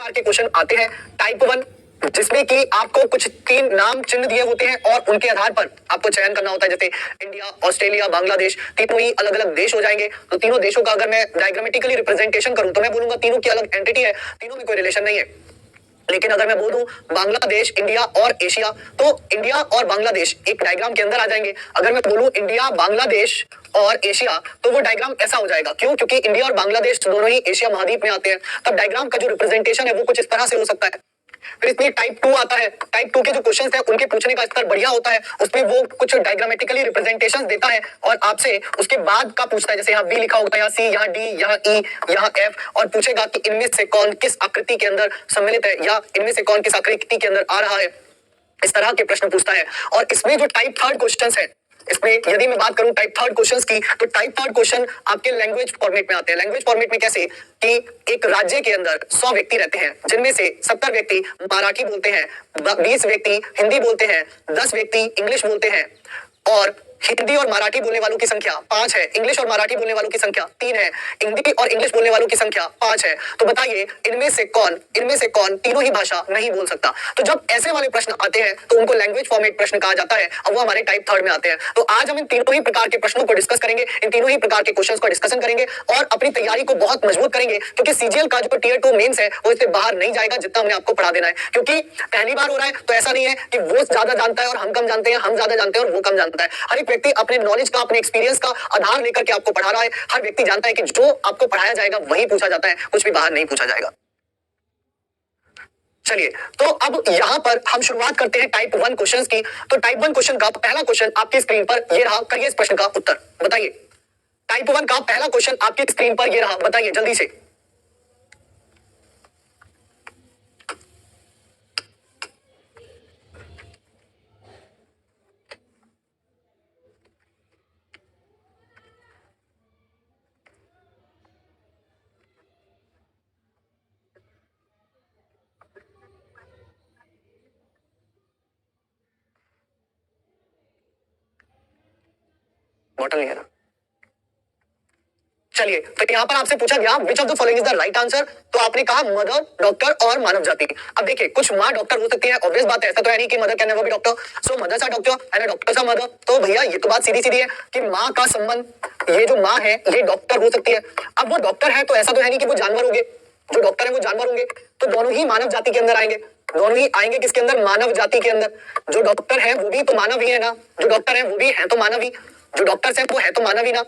प्रकार के क्वेश्चन आते हैं टाइप 1, जिसमें कि आपको कुछ 3 नाम चिन्ह दिए होते हैं और उनके आधार पर आपको चयन करना होता है। जैसे इंडिया, ऑस्ट्रेलिया, बांग्लादेश, तीनों ही अलग अलग देश हो जाएंगे। तो तीनों देशों का अगर मैं डायग्रामेटिकली रिप्रेजेंटेशन करूं तो मैं बोलूंगा तीनों की अलग एंटिटी है, तीनों में कोई रिलेशन नहीं है। लेकिन अगर मैं बोल दूं बांग्लादेश, इंडिया और एशिया, तो इंडिया और बांग्लादेश एक डायग्राम के अंदर आ जाएंगे। अगर मैं बोलूं इंडिया, बांग्लादेश और एशिया, तो वो डायग्राम ऐसा हो जाएगा। क्यों? क्योंकि इंडिया और बांग्लादेश दोनों ही एशिया महाद्वीप में आते हैं। तब डायग्राम का जो रिप्रेजेंटेशन है वो कुछ इस तरह से हो सकता है। फिर इसमें टाइप 2 आता है। टाइप 2 के जो क्वेश्चंस हैं उनके पूछने का स्तर बढ़िया होता है। उसमें वो कुछ डायग्रामेटिकली रिप्रेजेंटेशंस देता है और आपसे उसके बाद का पूछता है। जैसे यहाँ बी लिखा होगा, यहाँ सी, यहाँ डी, यहाँ ई, यहाँ एफ, और पूछेगा कि इनमें से कौन किस आकृति के अंदर सम्मिलित है या इनमें से कौन किस आकृति के अंदर आ रहा है। इस तरह के प्रश्न पूछता है। और इसमें जो टाइप 3 क्वेश्चंस है, इसमें यदि मैं बात करूं टाइप 3 क्वेश्चंस की, तो टाइप 3 क्वेश्चन आपके लैंग्वेज फॉर्मेट में आते हैं। लैंग्वेज फॉर्मेट में कैसे कि एक राज्य के अंदर 100 व्यक्ति रहते हैं, जिनमें से 70 व्यक्ति मराठी बोलते हैं, 20 व्यक्ति हिंदी बोलते हैं, 10 व्यक्ति इंग्लिश बोलते हैं, और हिंदी और मराठी बोलने वालों की संख्या 5 है, इंग्लिश और मराठी बोलने वालों की संख्या 3 है, हिंदी और इंग्लिश बोलने वालों की संख्या 5 है। तो बताइए इनमें से कौन तीनों ही भाषा नहीं बोल सकता। तो जब ऐसे वाले प्रश्न आते हैं तो उनको लैंग्वेज फॉर्मेट प्रश्न कहा जाता है और वो हमारे टाइप 3 में आते हैं। तो आज हम इन तीनों ही प्रकार के प्रश्नों को डिस्कस करेंगे, इन तीनों ही प्रकार के क्वेश्चंस को डिस्कशन करेंगे और अपनी तैयारी को बहुत मजबूत करेंगे, क्योंकि सीजीएल का जो टियर 2 मेंस है वो इससे बाहर नहीं जाएगा जितना हमने आपको पढ़ा देना है। क्योंकि पहली बार हो रहा है तो ऐसा नहीं है कि वो ज्यादा जानता है और हम कम जानते हैं, हम ज्यादा जानते हैं और वो कम जानता है। हर एक व्यक्ति अपने नॉलेज का, अपने एक्सपीरियंस का आधार लेकर के आपको पढ़ा रहा है। हर व्यक्ति जानता है कि जो आपको पढ़ाया जाएगा वही पूछा जाता है, कुछ भी बाहर नहीं पूछा जाएगा। चलिए, तो अब यहां पर हम शुरुआत करते हैं टाइप 1 क्वेश्चंस की। तो टाइप 1 क्वेश्चन का पहला क्वेश्चन आपकी स्क्रीन पर ये रहा। करिए इस प्रश्न का उत्तर, बताइए। टाइप 1 का पहला क्वेश्चन आपकी स्क्रीन पर ये रहा, बताइए जल्दी से। बॉटल नहीं है ना। चलिए, तो यहां पर आपसे पूछा गया which of the following is the right answer. तो आपने कहा मदर, डॉक्टर और मानव जाति। अब देखिए, कुछ माँ डॉक्टर हो सकती है, ऑब्वियस बात है, ऐसा तो है नहीं कि mother can never be doctor. So mother सा डॉक्टर एंड डॉक्टर सा मदर। तो भैया ये तो बात सीधी सीधी है कि माँ का संबंध, ये जो माँ है ये डॉक्टर हो सकती है। अब वो डॉक्टर है तो ऐसा तो है नहीं कि वो जानवर होंगे, जो डॉक्टर है वो जानवर होंगे। तो दोनों ही मानव जाति के अंदर आएंगे, दोनों ही आएंगे किसके अंदर? मानव जाति के अंदर। जो डॉक्टर है वो भी तो मानव ही है ना, जो डॉक्टर है वो भी है तो मानव ही, जो डॉक्टर्स है वो है तो मानव ही ना।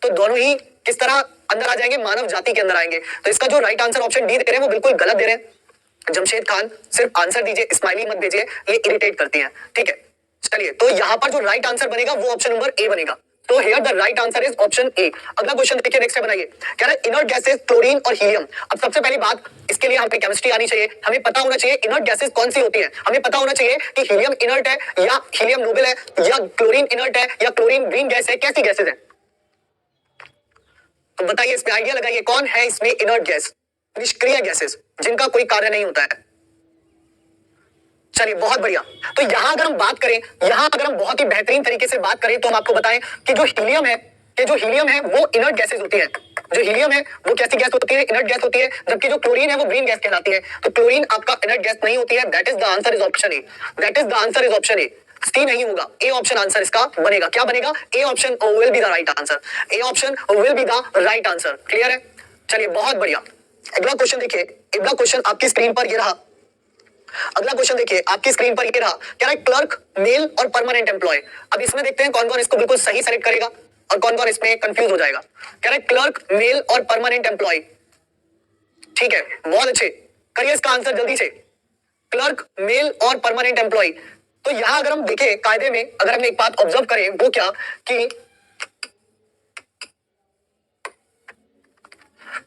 तो दोनों ही किस तरह अंदर आ जाएंगे? मानव जाति के अंदर आएंगे। तो इसका जो राइट आंसर ऑप्शन डी दे रहे हैं वो बिल्कुल गलत दे रहे हैं। जमशेद खान, सिर्फ आंसर दीजिए, स्माइली मत भेजिए, ये इरिटेट करती हैं, ठीक है। चलिए, तो यहां पर जो राइट आंसर बनेगा वो ऑप्शन नंबर ए बनेगा। तो here the right answer is option ए। अगला क्वेश्चन देखिए, नेक्स्ट बनाइए। कह रहा है इनर्ट गैसेस क्लोरीन और हीलियम। अब सबसे पहली बात, इसके लिए हमें केमिस्ट्री आनी चाहिए, हमें पता होना चाहिए इनर्ट गैसेस कौन सी होती है। हमें पता होना चाहिए कि हीलियम इनर्ट है या हीलियम नोबल है या क्लोरीन इनर्ट है या क्लोरीन ग्रीन गैस है, कैसी गैसेज है। तो बताइए, इसमें आइडिया लगाइए, कौन है इसमें इनर्ट गैस? निष्क्रिय गैसेस, जिनका कोई कार्य नहीं होता है। चलिए, बहुत बढ़िया। तो यहां अगर हम बात करें, यहां अगर हम बहुत ही बेहतरीन तरीके से बात करें तो हम आपको बताएं कि जो हीलियम है वो इनर्ट गैसेज होती है। जो हीलियम है वो कैसी गैस होती है? इनर्ट गैस होती है। जबकि जो क्लोरीन है वो ग्रीन गैस कहलाती है। तो क्लोरीन आपका इनर्ट गैस नहीं होती है। That is the answer is option A. That is the answer is option A. C नहीं होगा, ए ऑप्शन आंसर इसका बनेगा। क्या बनेगा? A option will be the right answer. A option will be the right answer. Clear है? चलिए, बहुत बढ़िया। अगला क्वेश्चन देखिए, अगला क्वेश्चन आपकी स्क्रीन पर ये रहा। अगला क्वेश्चन देखिए, आपकी स्क्रीन पर ये रहा। कह रहा है क्लर्क, मेल और परमानेंट एम्प्लॉय। अब इसमें देखते हैं कौन कौन इसको बिल्कुल सही सेलेक्ट करेगा और कौन कौन इसमें कंफ्यूज हो जाएगा। कह रहा है क्लर्क, मेल और परमानेंट एम्प्लॉय। ठीक है, बहुत अच्छे, करिए इसका आंसर जल्दी से। क्लर्क, मेल और परमानेंट एम्प्लॉय। तो यहां अगर हम देखें कायदे में, अगर हम एक बात ऑब्जर्व करें, वो क्या कि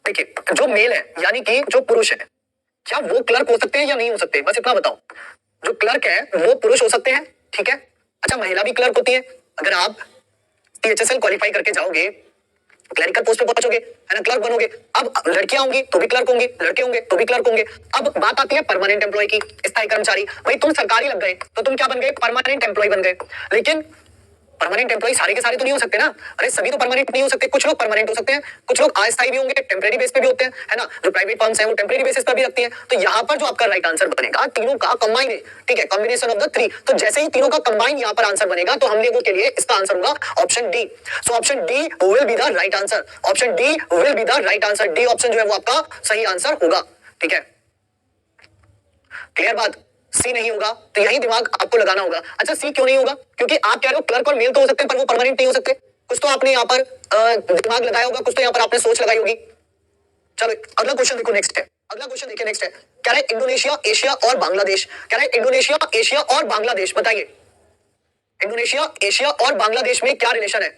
देखिए, जो मेल है यानी कि जो पुरुष है, क्या वो क्लर्क हो सकते हैं या नहीं हो सकते? बस इतना बताओ। जो क्लर्क है वो पुरुष हो सकते हैं, ठीक है। अच्छा, महिला भी क्लर्क होती है। अगर आप टीएचएसएल क्वालिफाई करके जाओगे, क्लरिकल पोस्ट पे पहुंचोगे, है ना, क्लर्क बनोगे। अब लड़कियां होंगी तो भी क्लर्क होंगे, लड़के होंगे तो भी क्लर्क होंगे। अब बात आती है परमानेंट एम्प्लॉय की, स्थायी कर्मचारी। भाई तुम सरकारी लग गए तो तुम क्या बन गए? परमानेंट एम्प्लॉय बन गए। लेकिन परमानेंट एम्प्लॉय सारे के सारे तो नहीं हो सकते ना, अरे सभी तो परमानेंट नहीं हो सकते, कुछ लोग परमानेंट हो सकते हैं, कुछ लोग अस्थायी भी होंगे, टेम्परेरी बेस पे भी होते हैं, है ना, जो प्राइवेट फर्म्स हैं वो टेम्परेरी बेसिस पर भी रखती हैं। तो यहाँ पर जो आपका राइट आंसर बनेगा तीनों का कंबाइन है, ठीक है, कॉम्बिनेशन ऑफ द थ्री। तो जैसे ही तीनों का कंबाइन यहाँ पर आंसर बनेगा तो हम लोगों के लिए इसका आंसर होगा option D. So option D will be the right answer, option D will be the right answer, D option जो है वो आपका सही आंसर होगा, ठीक है, क्लियर बात। सी नहीं होगा तो यही दिमाग आपको लगाना होगा। अच्छा सी क्यों नहीं होगा, क्योंकि आप कह रहे हो क्लर्क और मेल तो हो सकते हैं पर वो परमानेंट नहीं हो सकते, कुछ तो आपने यहाँ पर दिमाग लगाया होगा, कुछ तो यहाँ पर आपने सोच लगाई होगी। चलो अगला क्वेश्चन देखो, नेक्स्ट है, अगला क्वेश्चन देखिए, नेक्स्ट है, कह रहा है इंडोनेशिया, एशिया और बांग्लादेश, कह रहा है इंडोनेशिया, एशिया और बांग्लादेश, बताइए इंडोनेशिया, एशिया और बांग्लादेश में क्या रिलेशन है।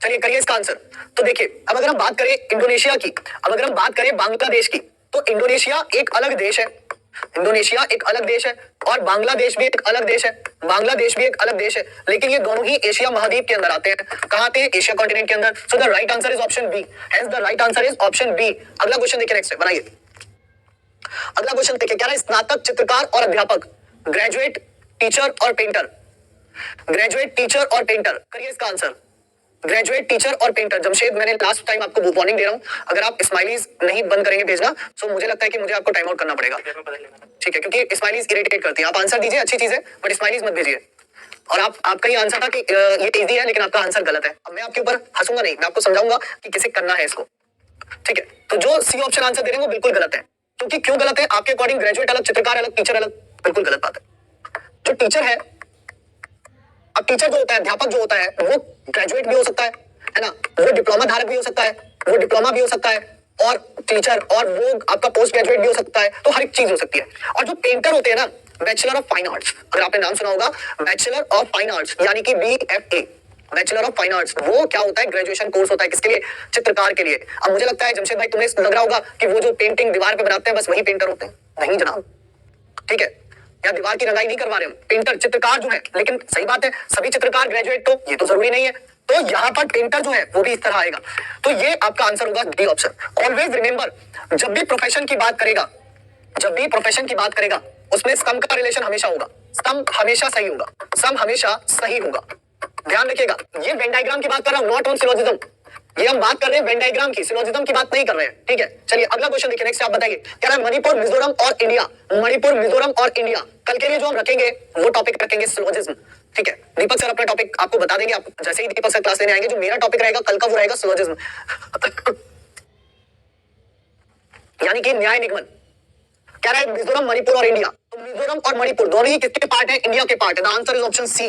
चलिए करिए इसका आंसर। तो देखिए अब अगर हम बात करें इंडोनेशिया की, अब अगर हम बात करें बांग्लादेश की, तो इंडोनेशिया एक अलग देश है, इंडोनेशिया एक अलग देश है और बांग्लादेश भी एक अलग देश है, बांग्लादेश भी एक अलग देश है, लेकिन ये दोनों ही एशिया महाद्वीप के अंदर आते हैं। कहां आते हैं, एशिया कॉन्टिनेंट के अंदर। So the right answer is option B, hence the right answer is option B. अगला क्वेश्चन देखिए, नेक्स्ट बनाइए, अगला क्वेश्चन देखिए, क्या है स्नातक चित्रकार और अध्यापक, ग्रेजुएट टीचर और पेंटर, ग्रेजुएट टीचर और पेंटर, करिए इसका आंसर, ग्रेजुएट टीचर और पेंटर। जमशेद मैंने लास्ट टाइम आपको वार्निंग दे रहा हूं, अगर आप स्माइलीज नहीं बंद करेंगे भेजना तो मुझे लगता है कि मुझे आपको टाइम आउट करना पड़ेगा, ठीक है, क्योंकि स्माइलीज इरिटेट करती है। आप आंसर दीजिए, अच्छी चीज है, बट स्माइलीज मत भेजिए। और आपका ये आंसर था कि ये इजी है लेकिन आपका आंसर गलत है। अब मैं आपके ऊपर हंसूंगा नहीं, मैं आपको समझाऊंगा कि कैसे करना है इसको, ठीक है। तो जो सी ऑप्शन आंसर दे रहे हैं वो बिल्कुल गलत है, क्योंकि क्यों गलत है, आपके अकॉर्डिंग ग्रेजुएट अलग, चित्रकार अलग, टीचर अलग, बिल्कुल गलत बात है। जो टीचर है, अब टीचर जो होता है, अध्यापक जो होता है वो ग्रेजुएट भी हो सकता है ना, वो डिप्लोमा धारक भी हो सकता है, वो डिप्लोमा भी हो सकता है, और टीचर और वो आपका पोस्ट ग्रेजुएट भी हो सकता है, तो हर एक चीज हो सकती है। और जो पेंटर होते हैं ना, बैचलर ऑफ फाइन आर्ट्स, अगर आपने नाम सुना होगा बैचलर ऑफ फाइन आर्ट्स यानी कि BFA, bachelor of fine arts, वो क्या होता है, ग्रेजुएशन कोर्स होता है, किसके लिए, चित्रकार के लिए। अब मुझे लगता है जमशेद भाई तुम्हें लग रहा होगा कि वो जो पेंटिंग दीवार पे बनाते हैं बस वही पेंटर होते हैं, नहीं जनाब, ठीक है, या दीवार की रंगाई नहीं करवा रहे हम, पेंटर चित्रकार जो है, लेकिन सही बात है सभी चित्रकार ग्रेजुएट तो ये तो जरूरी नहीं है, तो यहाँ पर पेंटर जो है वो भी इस तरह आएगा। तो ये आपका आंसर होगा डी ऑप्शन। ऑलवेज रिमेंबर, जब भी प्रोफेशन की बात करेगा, जब भी प्रोफेशन की बात करेगा उसमें सम का रिलेशन हमेशा होगा, सम हमेशा सही होगा, सम हमेशा सही होगा, ध्यान रखिएगा। ये वेन डायग्राम की बात कर रहा हूं, नॉट ऑन सिलोजिज्म, ये हम बात कर रहे हैं वेन डायग्राम की, सिलोजिज्म की बात नहीं कर रहे हैं, ठीक है। चलिए अगला क्वेश्चन देखिए, नेक्स्ट आप बताइए, क्या है मणिपुर, मिजोरम और इंडिया, मणिपुर, मिजोरम और इंडिया, कल के लिए जो हम रखेंगे वो टॉपिक रखेंगे सिलोजिज्म, ठीक है। दीपक सर अपना टॉपिक आपको बता देंगे, आप जैसे ही दीपक सर क्लास लेने आएंगे, जो मेरा टॉपिक रहेगा कल का वो रहेगा सिलोजिज्म यानी कि न्याय निगमन। क्या रहा है, मिजोरम, मणिपुर और इंडिया, तो मिजोरम और मणिपुर दोनों ही किसके पार्ट है, इंडिया के पार्ट है, the answer is option C.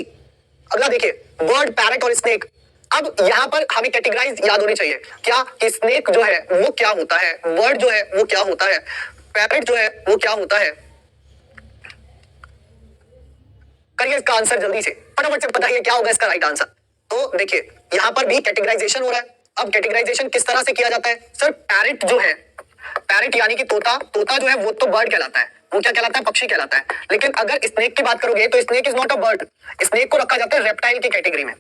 अगला देखिए, बर्ड, पैरट और स्नेक। अब यहां पर हमें कैटेगराइज याद होनी चाहिए, क्या कि स्नेक जो है वो क्या होता है, बर्ड जो है वो क्या होता है, पैरट जो है वो क्या होता है। करिए इसका आंसर जल्दी से, फटाफट से बताइए क्या होगा इसका राइट आंसर। तो देखिए यहां पर भी कैटेगराइजेशन हो रहा है। अब कैटेगराइजेशन किस तरह से किया जाता है, सर पैरट जो है, पैरट यानी कि तोता, तोता जो है वो तो बर्ड कहलाता है, वो क्या कहलाता है, पक्षी कहलाता है। लेकिन अगर स्नेक की बात करोगे तो snake is not a bird, snake को रखा जाता है रेप्टाइल की कैटेगरी में,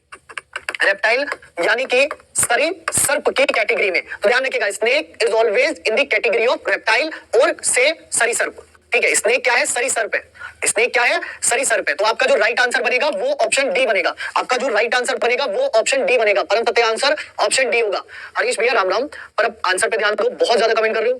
रेप्टाइल यानी कि सरीसृप की कैटेगरी में। तो ध्यान रखिएगा, snake is always in the category of reptile और से सरीसृप, ठीक है। स्नेक क्या है, सरीसृप है, स्नेक क्या है, सरीसृप है। तो आपका जो राइट आंसर बनेगा वो ऑप्शन डी बनेगा, आपका जो राइट आंसर बनेगा वो ऑप्शन डी बनेगा, परम सत्य आंसर ऑप्शन डी होगा। हरीश भैया राम राम, पर अब आंसर पे ध्यान दो, बहुत ज्यादा कमेंट कर रहे हो।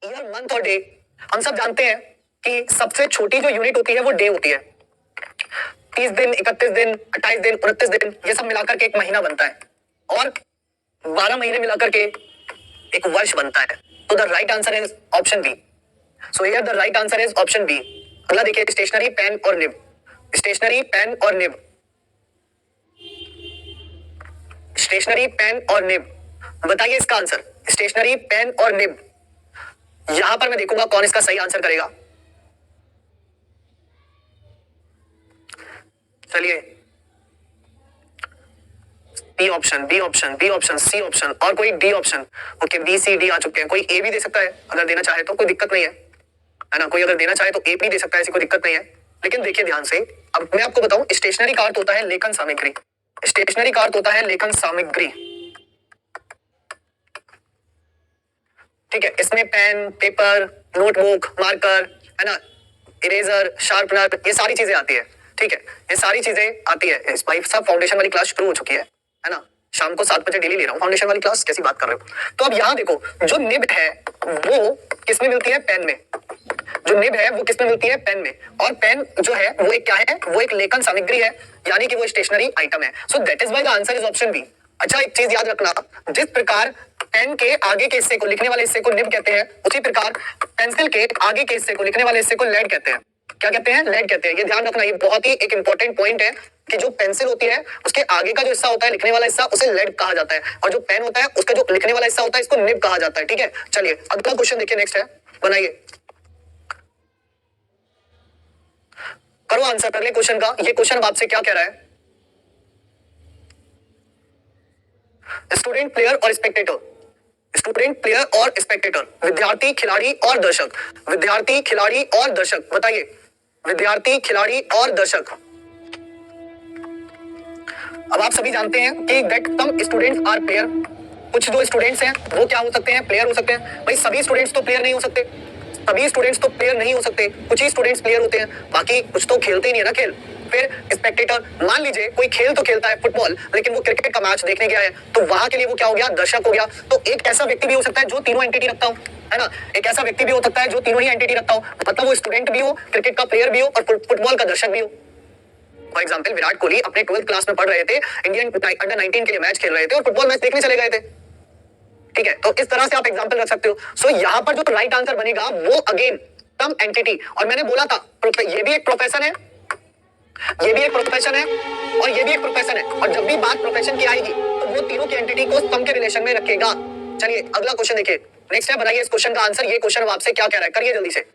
ईयर, मंथ और डे, हम सब जानते हैं कि सबसे छोटी जो यूनिट होती है वो डे होती है। 30 दिन, 31 दिन, 28 दिन, 29 दिन, ये सब मिलाकर के एक महीना बनता है, और 12 महीने मिलाकर के एक वर्ष बनता है। तो the right answer is option B. So here the right answer is option B. अगला देखिए, स्टेशनरी, पेन और निब, स्टेशनरी, पेन और निब, स्टेशनरी, पेन और निब, बताइए इसका आंसर, स्टेशनरी, पेन और निब। यहां पर मैं देखूंगा कौन इसका सही आंसर करेगा। चलिए B option, B option, B option, C option और कोई D option. Okay, B C D आ चुके हैं, कोई ए भी दे सकता है अगर देना चाहे तो, कोई दिक्कत नहीं है ना। कोई अगर देना चाहे तो ए भी दे सकता है, ऐसी कोई दिक्कत नहीं है। लेकिन देखिए ध्यान से, अब मैं आपको बताऊं, स्टेशनरी का अर्थ होता है लेखन सामग्री। स्टेशनरी का अर्थ होता है लेखन सामग्री, ठीक है। इसमें पेन, पेपर, नोटबुक, मार्कर, है ना, इरेजर, शार्पनर, ये सारी चीजें आती है, ठीक है। ये सारी चीजें आती है। इस भाई साहब फाउंडेशन वाली क्लास शुरू हो चुकी है ना। शाम को 7 बजे डेली ले रहा हूँ फाउंडेशन वाली क्लास, कैसी बात कर रहे हो। तो अब यहाँ देखो, जो निब है वो किसमें मिलती है, पेन में। जो निब है वो किसमें मिलती है, पेन में। और पेन जो है वो एक क्या है, वो एक लेखन सामग्री है, यानी कि वो स्टेशनरी आइटम है। So that is why the answer is option B. अच्छा, एक चीज याद रखना, जिस प्रकार पेन के आगे के हिस्से को, लिखने वाले हिस्से को निब कहते हैं, उसी प्रकार पेंसिल के आगे के हिस्से को, लिखने वाले हिस्से को लेड कहते हैं। क्या कहते हैं, लेड कहते हैं। ये ध्यान रखना, ये बहुत ही एक इंपॉर्टेंट पॉइंट है कि जो पेंसिल होती है उसके आगे का जो हिस्सा होता है, लिखने वाला हिस्सा, उसे लेड कहा जाता है, और जो पेन होता है उसका जो लिखने वाला हिस्सा होता है, इसको निब कहा जाता है, ठीक है। चलिए अगला क्वेश्चन देखिए, नेक्स्ट है, बनाइए, करो आंसर अगले क्वेश्चन का। ये क्वेश्चन अब आपसे क्या कह रहा है, स्टूडेंट, प्लेयर और स्पेक्टेटर। स्टूडेंट, प्लेयर और स्पेक्टेटर, विद्यार्थी, खिलाड़ी और दर्शक। विद्यार्थी, खिलाड़ी और दर्शक, बताइए, विद्यार्थी, खिलाड़ी और दर्शक। अब आप सभी जानते हैं कि that some students are player. कुछ जो स्टूडेंट्स हैं वो क्या हो सकते हैं, प्लेयर हो सकते हैं। भाई सभी स्टूडेंट्स तो प्लेयर नहीं हो सकते, सभी स्टूडेंट्स तो प्लेयर नहीं हो सकते, कुछ ही स्टूडेंट्स प्लेयर होते हैं, बाकी कुछ तो खेलते ही नहीं है ना खेल। फिर स्पेक्टेटर, मान लीजिए कोई खेल तो खेलता है फुटबॉल, लेकिन वो क्रिकेट का मैच देखने गया है, तो वहां के लिए वो क्या हो गया, दर्शक हो गया। तो एक ऐसा व्यक्ति भी हो सकता है जो तीनों एंटिटी रखता हो, है ना। एक ऐसा व्यक्ति भी हो सकता है जो तीनों ही एंटिटी रखता हो, मतलब वो स्टूडेंट भी हो, क्रिकेट का प्लेयर भी हो और फुटबॉल का दर्शक भी हो। फॉर एग्जाम्पल, विराट कोहली अपने 12th क्लास में पढ़ रहे थे, इंडियन अंडर 19 के लिए मैच खेल रहे थे और फुटबॉल मैच देखने चले गए थे, ठीक है। तो इस तरह से आप एग्जाम्पल रख सकते हो। सो यहाँ पर जो राइट आंसर बनेगा वो अगेन सम एंटिटी, और मैंने बोला था ये भी एक प्रोफेशन है, ये भी एक प्रोफेशन है और ये भी एक प्रोफेशन है, और जब भी बात प्रोफेशन की आएगी तो वो तीनों की एंटिटी को सम के रिलेशन में रखेगा। चलिए अगला क्वेश्चन देखिए, नेक्स्ट है, बनाइए इस क्वेश्चन का आंसर। ये क्वेश्चन आपसे क्या कह रहा है, करिए जल्दी से।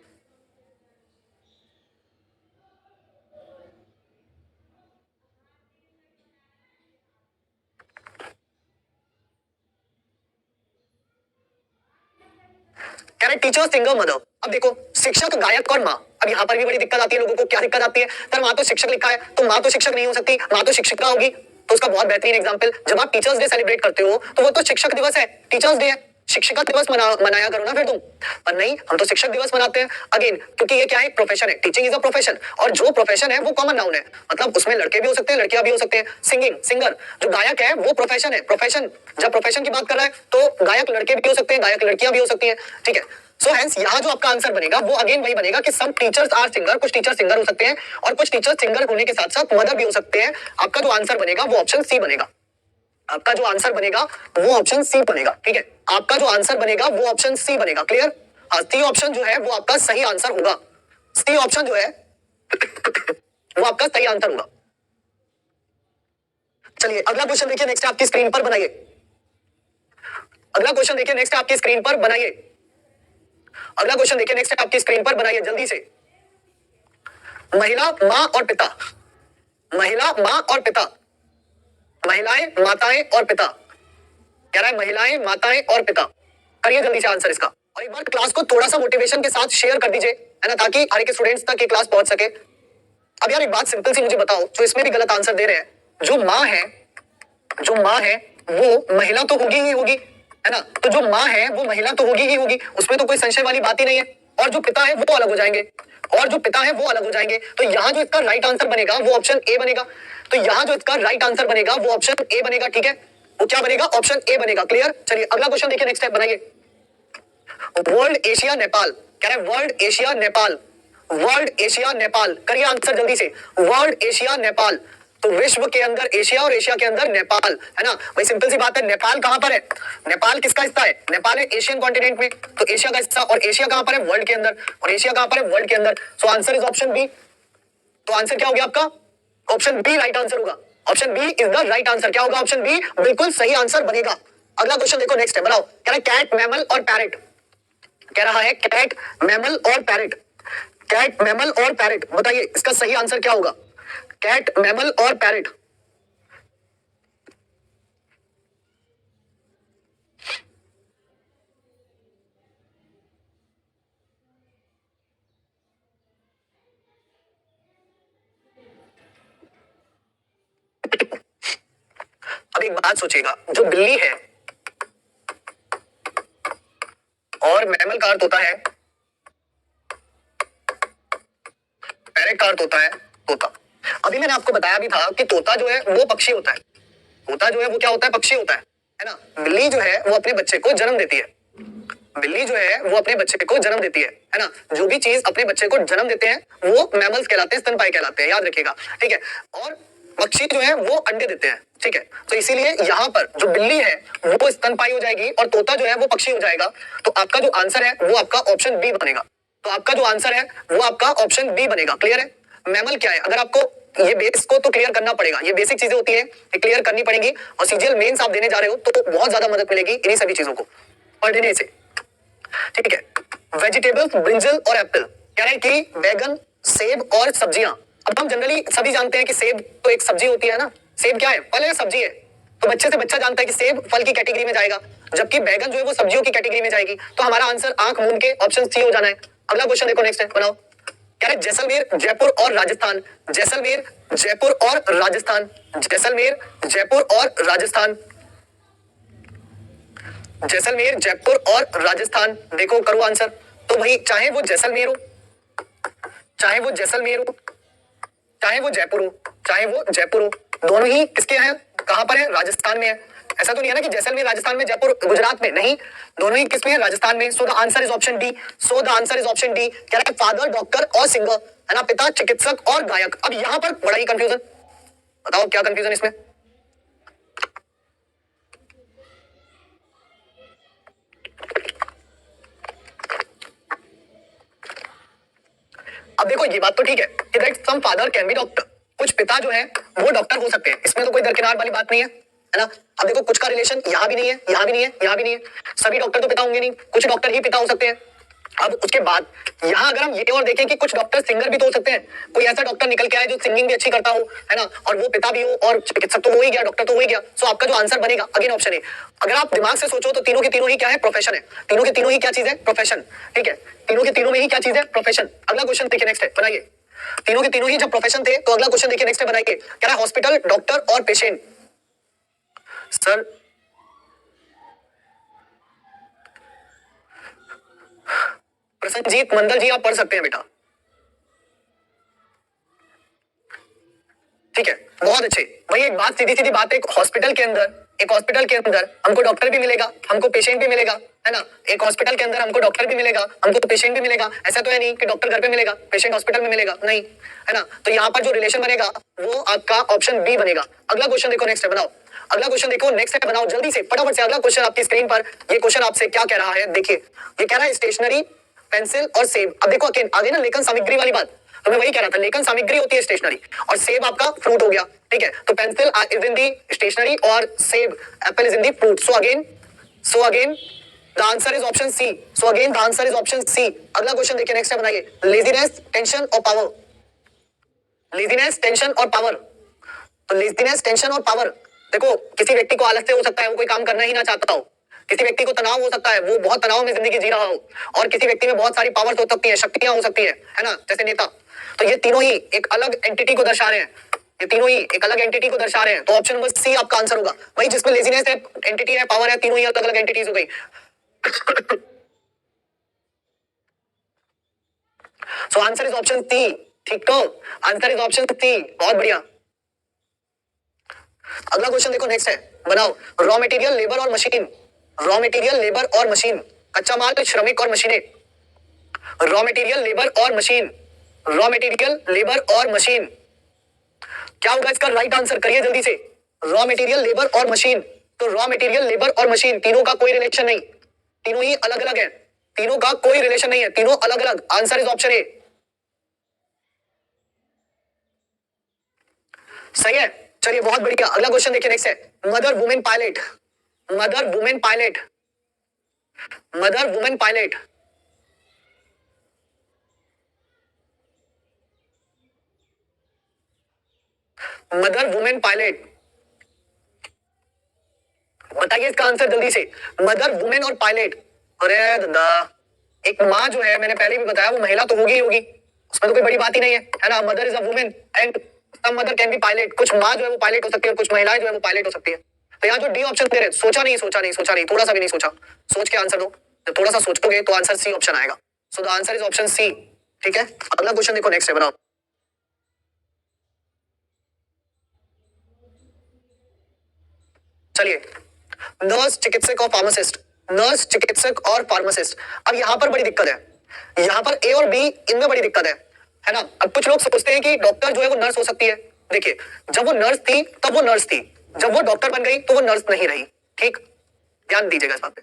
कह रहे टीचर, सिंगर, मदर। अब देखो, शिक्षक, गायक और माँ। अब यहाँ पर भी बड़ी दिक्कत आती है लोगों को। क्या दिक्कत आती है, सर माँ तो शिक्षक लिखा है, तो माँ तो शिक्षक नहीं हो सकती, माँ तो शिक्षिका होगी। तो उसका बहुत बेहतरीन एग्जांपल, जब आप टीचर्स डे सेलिब्रेट करते हो तो वो तो शिक्षक दिवस है, टीचर्स डे है, शिक्षिका दिवस मनाया करो ना फिर तुम। पर नहीं, हम तो शिक्षक दिवस मनाते हैं अगेन, क्योंकि ये क्या है, प्रोफेशन है। टीचिंग इज अ प्रोफेशन, और जो प्रोफेशन है वो कॉमन नाउन है, मतलब उसमें लड़के भी हो सकते हैं, लड़कियां भी हो सकते हैं। सिंगिंग, सिंगर, जो गायक है वो प्रोफेशन है, प्रोफेशन। जब प्रोफेशन की बात कर रहा है तो गायक लड़के भी हो सकते हैं, गायक लड़कियां भी हो सकती हैं, ठीक है। सो हेंस यहाँ जो आपका आंसर बनेगा वो अगेन वही बनेगा कि सम टीचर्स आर सिंगर, कुछ टीचर सिंगर हो सकते हैं और कुछ टीचर सिंगर होने के साथ साथ मदर भी हो सकते हैं। आपका जो आंसर बनेगा वो ऑप्शन सी बनेगा। आपका जो आंसर बनेगा वो ऑप्शन सी बनेगा, ठीक है। आपका जो आंसर बनेगा वो ऑप्शन सी बनेगा, क्लियर। सी ऑप्शन जो है वो आपका सही आंसर होगा। सी ऑप्शन जो है वो आपका सही आंसर होगा। चलिए अगला क्वेश्चन देखिए, नेक्स्ट आपकी स्क्रीन पर बनाइए। अगला क्वेश्चन देखिए, नेक्स्ट आपकी स्क्रीन पर बनाइए। अगला क्वेश्चन देखिए, नेक्स्ट आपकी स्क्रीन पर बनाइए जल्दी से। महिला, मां और पिता। महिला, मां और पिता, महिलाएं, माताएं और पिता। कह रहा है महिलाएं, माताएं और पिता। करिए जल्दी से आंसर इसका, और एक बार क्लास को थोड़ा सा मोटिवेशन के साथ शेयर कर दीजिए, है ना, ताकि हर एक स्टूडेंट्स तक ये क्लास पहुंच सके। अब यार एक बात सिंपल सी मुझे बताओ, जो इसमें भी गलत आंसर दे रहे हैं, जो माँ है, जो माँ है वो महिला तो होगी ही होगी, है ना। तो जो माँ है वो महिला तो होगी ही होगी, उसमें तो कोई संशय वाली बात ही नहीं है। और जो पिता है वो अलग हो जाएंगे, और जो पिता है वो अलग हो जाएंगे। तो यहाँ जो इसका राइट आंसर बनेगा वो ऑप्शन ए बनेगा। तो यहाँ जो इसका राइट आंसर बनेगा वो ऑप्शन ए बनेगा, ठीक है। वो क्या बनेगा, ऑप्शन ए बनेगा, क्लियर। चलिए अगला क्वेश्चन देखिए, नेक्स्ट स्टेप बनाइए। World, Asia, Nepal. कह रहे हैं world, Asia, Nepal. World, Asia, Nepal. करिए आंसर जल्दी से। World, Asia, Nepal. तो विश्व के अंदर एशिया और एशिया के अंदर नेपाल, है ना। भाई सिंपल सी बात है, नेपाल कहां पर है, नेपाल किसका हिस्सा है, नेपाल है एशियन कॉन्टिनेंट में, तो एशिया का हिस्सा, और एशिया कहां पर है, वर्ल्ड के अंदर, और एशिया कहां पर है, वर्ल्ड के अंदर। So answer is option B. तो आंसर क्या हो गया आपका, ऑप्शन बी राइट आंसर होगा। Option B is the right answer. क्या होगा, ऑप्शन बी बिल्कुल सही आंसर बनेगा। अगला क्वेश्चन देखो, नेक्स्ट है, बनाओ। कह रहा है कैट, मैमल और पैरेट। कह रहा है कैट, मैमल और पैरेट। कैट, मैमल और पैरेट, बताइए इसका सही आंसर क्या होगा। कैट, मैमल और पैरेट, एक बात सोचिएगा, जो बिल्ली है और मैमल का अर्थ होता है, पैरेट का अर्थ होता है तोता। अभी मैंने आपको बताया भी था कि तोता जो है वो पक्षी होता है, तोता जो है वो क्या होता है, पक्षी होता है ना। बिल्ली जो है वो अपने बच्चे को जन्म देती है, बिल्ली जो है वो अपने बच्चे को जन्म देती है ना। जो भी चीज अपने बच्चे को जन्म देते हैं वो मैमल्स कहलाते हैं, स्तनपायी कहलाते हैं, याद रखिएगा, ठीक है। और पक्षी जो है वो अंडे देते हैं, ठीक है। तो इसीलिए यहाँ पर जो बिल्ली है वो स्तनपायी हो जाएगी और तोता जो है वो पक्षी हो जाएगा। तो आपका जो आंसर है वो आपका ऑप्शन बी बनेगा। तो आपका जो आंसर है वो आपका ऑप्शन बी बनेगा। क्लियर है? मैमल क्या है, अगर आपको ये बेस को तो क्लियर करना पड़ेगा, ये बेसिक चीजें होती है, ये क्लियर करनी पड़ेगी। और सीजीएल मेंस आप देने जा रहे हो तो बहुत ज्यादा मदद मिलेगी इन्हीं सभी चीजों को पढ़ने से, ठीक है। वेजिटेबल्स, ब्रिंजल और एप्पल, कह रहे हैं कि बैगन, सेब और सब्जियां। अब हम जनरली सभी जानते हैं कि सेब तो एक सब्जी होती है ना। सेब क्या है, फल है, सब्जी है। तो बच्चे से बच्चा जानता है कि सेब फल की कैटेगरी में जाएगा, जबकि बैगन जो है वो सब्जियों की कैटेगरी में जाएगी। तो हमारा आंसर आंख मूंद के ऑप्शन सी हो जाना है। अगला क्वेश्चन देखो, नेक्स्ट है, बनाओ। कह रहे जैसलमेर, जयपुर और राजस्थान, जैसलमेर, जयपुर और राजस्थान, जैसलमेर, जयपुर और राजस्थान, जैसलमेर, जयपुर और राजस्थान। देखो करो आंसर। तो भाई चाहे वो जैसलमेर हो, चाहे वो जैसलमेर हो, चाहे वो जयपुर हो, चाहे वो जयपुर हो, दोनों ही किसके हैं, कहां पर है, राजस्थान में है। ऐसा तो नहीं है ना कि जैसलमेर राजस्थान में, जयपुर गुजरात में, नहीं, दोनों ही किसमें है, राजस्थान में। सो the answer is option D, so the answer is option D. कह रहा है फादर डॉक्टर और सिंगर, है ना, पिता चिकित्सक और गायक। अब यहां पर बड़ा ही कंफ्यूजन, बताओ क्या कंफ्यूजन इसमें। अब देखो ये बात तो ठीक है कि that some father can be doctor, कुछ पिता जो है वो डॉक्टर हो सकते हैं, इसमें तो कोई दरकिनार वाली बात नहीं है ना। अब देखो कुछ का रिलेशन यहाँ भी नहीं है, यहाँ भी नहीं है, यहाँ भी नहीं है, सभी डॉक्टर तो पिता होंगे नहीं, कुछ डॉक्टर ही पिता हो सकते हैं। अब उसके बाद यहाँ अगर हम ये और देखें कि कुछ डॉक्टर सिंगर भी तो हो सकते हैं, कोई ऐसा डॉक्टर निकल के आए जो सिंगिंग भी अच्छी करता हो, है ना, और वो पिता भी हो और चिकित्सक तो हो ही गया, डॉक्टर तो हो ही गया। सो आपका जो आंसर बनेगा अगेन ऑप्शन है। अगर आप दिमाग से सोचो तो तीनों के तीनों ही क्या है, प्रोफेशन है। तीनों के तीनों ही क्या चीज है, प्रोफेशन, ठीक है। तीनों के तीनों में ही क्या चीज है, प्रोफेशन। अगला क्वेश्चन देखिए, नेक्स्ट है, बनाइए। तीनों के तीनों ही जब प्रोफेशन थे तो अगला क्वेश्चन देखिए, नेक्स्ट है, बनाइए। कह रहा है हॉस्पिटल, डॉक्टर और पेशेंट। सर प्रसन्नजीत मंडल जी आप पढ़ सकते हैं बेटा, ठीक है, बहुत अच्छे। भाई एक बात, सीधी सीधी बात है, एक हॉस्पिटल के अंदर, एक हॉस्पिटल के अंदर हमको डॉक्टर भी मिलेगा, हमको पेशेंट भी मिलेगा, है ना। एक हॉस्पिटल के अंदर हमको डॉक्टर भी मिलेगा, हमको पेशेंट भी मिलेगा। ऐसा तो है नहीं कि डॉक्टर घर पे मिलेगा, पेशेंट हॉस्पिटल में मिलेगा, नहीं, है ना। तो यहाँ पर जो रिलेशन बनेगा वो आपका ऑप्शन बी बनेगा। अगला क्वेश्चन देखो, नेक्स्ट है, बनाओ। अगला क्वेश्चन देखो, नेक्स्ट है, बनाओ जल्दी से, फटाफट से। अगला क्वेश्चन आपकी स्क्रीन पर, ये क्वेश्चन आपसे क्या कह रहा है, देखिए। ये कह रहा है स्टेशनरी, पेंसिल और सेब। अब देखो आगे ना लेखन सामग्री वाली बात, तो मैं वही कह रहा था, लेखन सामग्री होती है स्टेशनरी, और सेब आपका फ्रूट हो गया, ठीक है। तो pencil is in the stationery और सेब, apple is in the fruit. So again the answer is option C. So again the answer is option C. अगला क्वेश्चन देखिए, नेक्स्ट है, बनाइए। लेजीनेस, टेंशन और पावर, लेजीनेस, टेंशन और power. तो laziness, tension और पावर, देखो किसी व्यक्ति को आलस्य हो सकता है, वो कोई काम करना ही ना चाहता हो। किसी व्यक्ति को तनाव हो सकता है, वो बहुत तनाव में जिंदगी जी रहा हो। और किसी व्यक्ति में बहुत सारी पावर्स हो सकती है, शक्तियां हो सकती है ना, जैसे नेता। तो ये तीनों ही एक अलग एंटिटी को दर्शा रहे हैं, ये तीनों ही एक अलग एंटिटी को दर्शा रहे हैं। तो ऑप्शन नंबर सी आपका आंसर होगा। भाई जिसमें लेजीनेस है, एंटिटी है, पावर है, तीनों ही अलग अलग एंटिटीज हो गई। So answer is option C, ठीक तो, आंसर इज ऑप्शन सी, बहुत बढ़िया। अगला क्वेश्चन देखो, नेक्स्ट है, बनाओ। रॉ मटेरियल, लेबर और मशीन, रॉ मटेरियल, लेबर और मशीन, कच्चा माल, श्रमिक और मशीनें। रॉ मटेरियल, लेबर और मशीन, रॉ मटेरियल, लेबर और मशीन, क्या होगा इसका राइट आंसर, करिए जल्दी से। रॉ मटेरियल, लेबर और मशीन। तो रॉ मटेरियल, लेबर और मशीन, तीनों का कोई रिलेशन नहीं, तीनों ही अलग अलग है, तीनों का कोई रिलेशन नहीं है, तीनों अलग अलग। आंसर इज ऑप्शन ए, सही है। चलिए बहुत बढ़िया। अगला क्वेश्चन देखिए, नेक्स्ट है, mother women pilot, mother women pilot, mother women pilot, mother women pilot, बताइए इसका आंसर जल्दी से। मदर वुमेन और पायलट, अरे दादा, एक माँ जो है, मैंने पहले भी बताया, वो महिला तो होगी ही होगी, उसमें तो कोई बड़ी बात ही नहीं है ना। Mother is a women and some mother can be pilot, कुछ माँ जो है वो पायलट हो सकती है और कुछ महिलाएं जो है वो पायलट हो सकती है। तो यहाँ जो डी ऑप्शन दे रहे, सोचा नहीं, थोड़ा सा भी नहीं सोचा, सोच के आंसर दो। जब थोड़ा सा सोचोगे तो आंसर सी ऑप्शन आएगा। So the answer is option C. ठीक है, अगला क्वेश्चन देखो, नेक्स्ट है, बनाओ। चलिए, नर्स, चिकित्सक और फार्मासिस्ट, नर्स, चिकित्सक और फार्मासिस्ट। अब यहां पर बड़ी दिक्कत है, यहां पर ए और बी, इनमें बड़ी दिक्कत है ना। अब कुछ लोग सोचते हैं कि डॉक्टर जो है वो नर्स हो सकती है। देखिए, जब वो नर्स थी तब वो नर्स थी, जब वो डॉक्टर बन गई तो वो नर्स नहीं रही। ठीक, ध्यान दीजिएगा इस बात पे।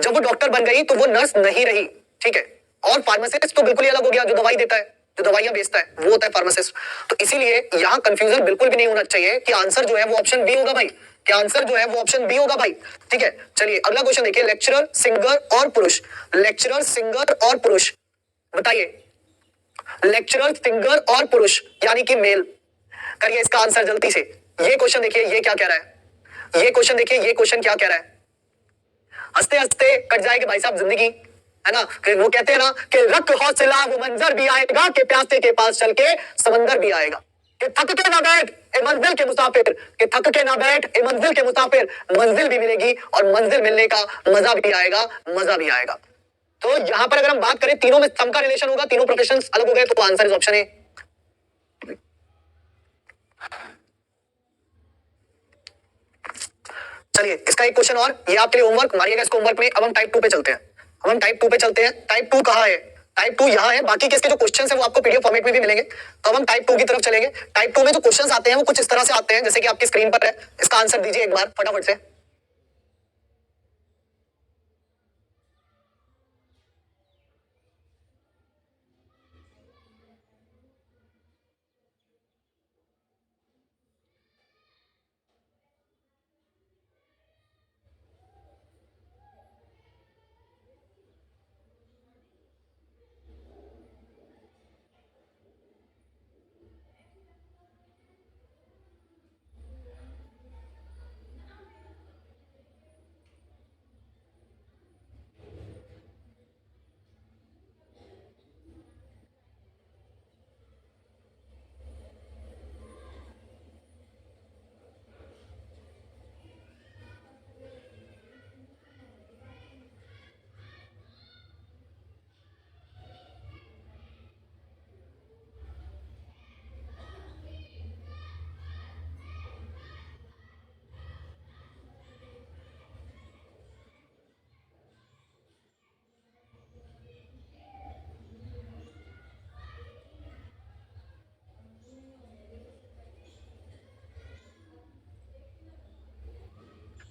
जब वो डॉक्टर बन गई तो वो नर्स नहीं रही। ठीक है, और फार्मासिस्ट तो बिल्कुल ही अलग हो गया, जो दवाई देता है, जो दवाइयां बेचता है, वो होता है फार्मासिस्ट। तो इसीलिए यहां कंफ्यूजन बिल्कुल भी नहीं होना चाहिए कि आंसर जो है वो ऑप्शन बी होगा भाई, कि आंसर जो है वो ऑप्शन बी होगा भाई। ठीक है, चलिए अगला क्वेश्चन देखिए, लेक्चरर, सिंगर और पुरुष, लेक्चरर, सिंगर और पुरुष, बताइए, लेक्चरर, सिंगर और पुरुष यानी कि मेल। करिए इसका आंसर जल्दी से। ये क्वेश्चन देखिए, ये क्या कह रहा है, ये क्वेश्चन देखिए, ये क्वेश्चन क्या कह रहा है। हंसते हंसते कट जाएगी भाई साहब जिंदगी, है ना। कि वो कहते हैं ना कि रख हौसला वो मंजर भी आएगा, कि प्यासे के पास चल के समंदर भी आएगा, कि थक के ना बैठ ए मंजिल के मुसाफिर, कि थक के ना बैठ ए मंजिल के मुसाफिर, मंजिल भी मिलेगी और मंजिल मिलने का मजा भी आएगा, मजा भी आएगा। तो यहां पर अगर हम बात करें, तीनों में सम का रिलेशन होगा, तीनों प्रोफेशंस अलग हो गए, तो आंसर इज ऑप्शन ए। चलिए इसका एक क्वेश्चन और, ये आपके लिए होमवर्क, मारिएगा इसको होमवर्क में। अब हम टाइप 2 पे चलते हैं, अब हम टाइप 2 पे चलते हैं। टाइप 2 कहाँ है, टाइप 2 यहाँ है। बाकी के इसके जो क्वेश्चंस है वो आपको पीडीएफ फॉर्मेट में भी मिलेंगे। तो अब हम टाइप 2 की तरफ चलेंगे। टाइप 2 में जो क्वेश्चंस आते हैं वो कुछ इस तरह से आते हैं, जैसे कि आपकी स्क्रीन पर है। इसका आंसर दीजिए एक बार फटाफट से।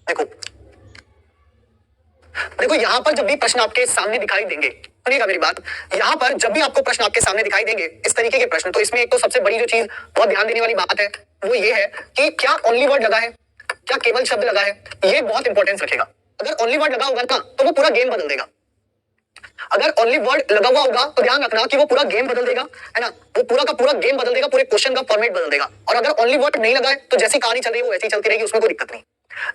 देखो देखो, यहां पर जब भी प्रश्न आपके सामने दिखाई देंगे, सुनिएगा मेरी बात, यहां पर जब भी आपको प्रश्न आपके सामने दिखाई देंगे इस तरीके के प्रश्न, तो इसमें एक तो सबसे बड़ी जो चीज बहुत ध्यान देने वाली बात है वो ये है कि क्या ओनली वर्ड लगा है, क्या केवल शब्द लगा है, ये बहुत इंपॉर्टेंस रखेगा। अगर ओनली वर्ड लगा होगा ना तो वो पूरा गेम बदल देगा। अगर ओनली वर्ड लगा हुआ होगा तो ध्यान रखना कि वो पूरा गेम बदल देगा, है ना, वो पूरा का पूरा गेम बदल देगा, पूरे क्वेश्चन का फॉर्मेट बदल देगा। और अगर ओनली वर्ड नहीं लगा है तो जैसी कहानी चल रही है वो वैसी चलती रहेगी, उसमें कोई दिक्कत नहीं।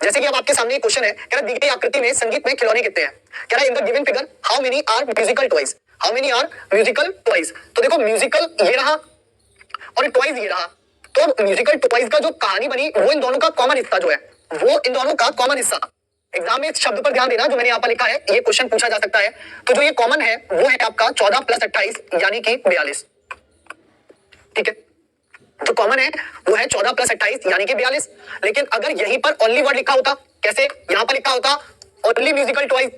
जैसे कि अब आपके सामने एक क्वेश्चन है, कह रहा दी गई आकृति में संगीत में खिलौने कितने हैं। कह रहा in the given figure how many are musical toys, how many are musical toys. तो देखो म्यूजिकल ये रहा और टॉयज ये रहा। तो म्यूजिकल टॉयज का जो कहानी बनी वो इन दोनों का कॉमन हिस्सा जो है, वो इन दोनों का कॉमन हिस्सा। एग्जाम में इस शब्द पर ध्यान देना जो मैंने यहाँ पर लिखा है, ये क्वेश्चन पूछा जा सकता है। तो जो ये कॉमन है वो है आपका 14 + 28 यानी कि 42। ठीक है, जो कॉमन है वो है 14 + 28 यानी कि 42। लेकिन अगर यहीं पर ओनली वर्ड लिखा होता, कैसे, यहां पर लिखा होता ओनली म्यूजिकल टॉयज।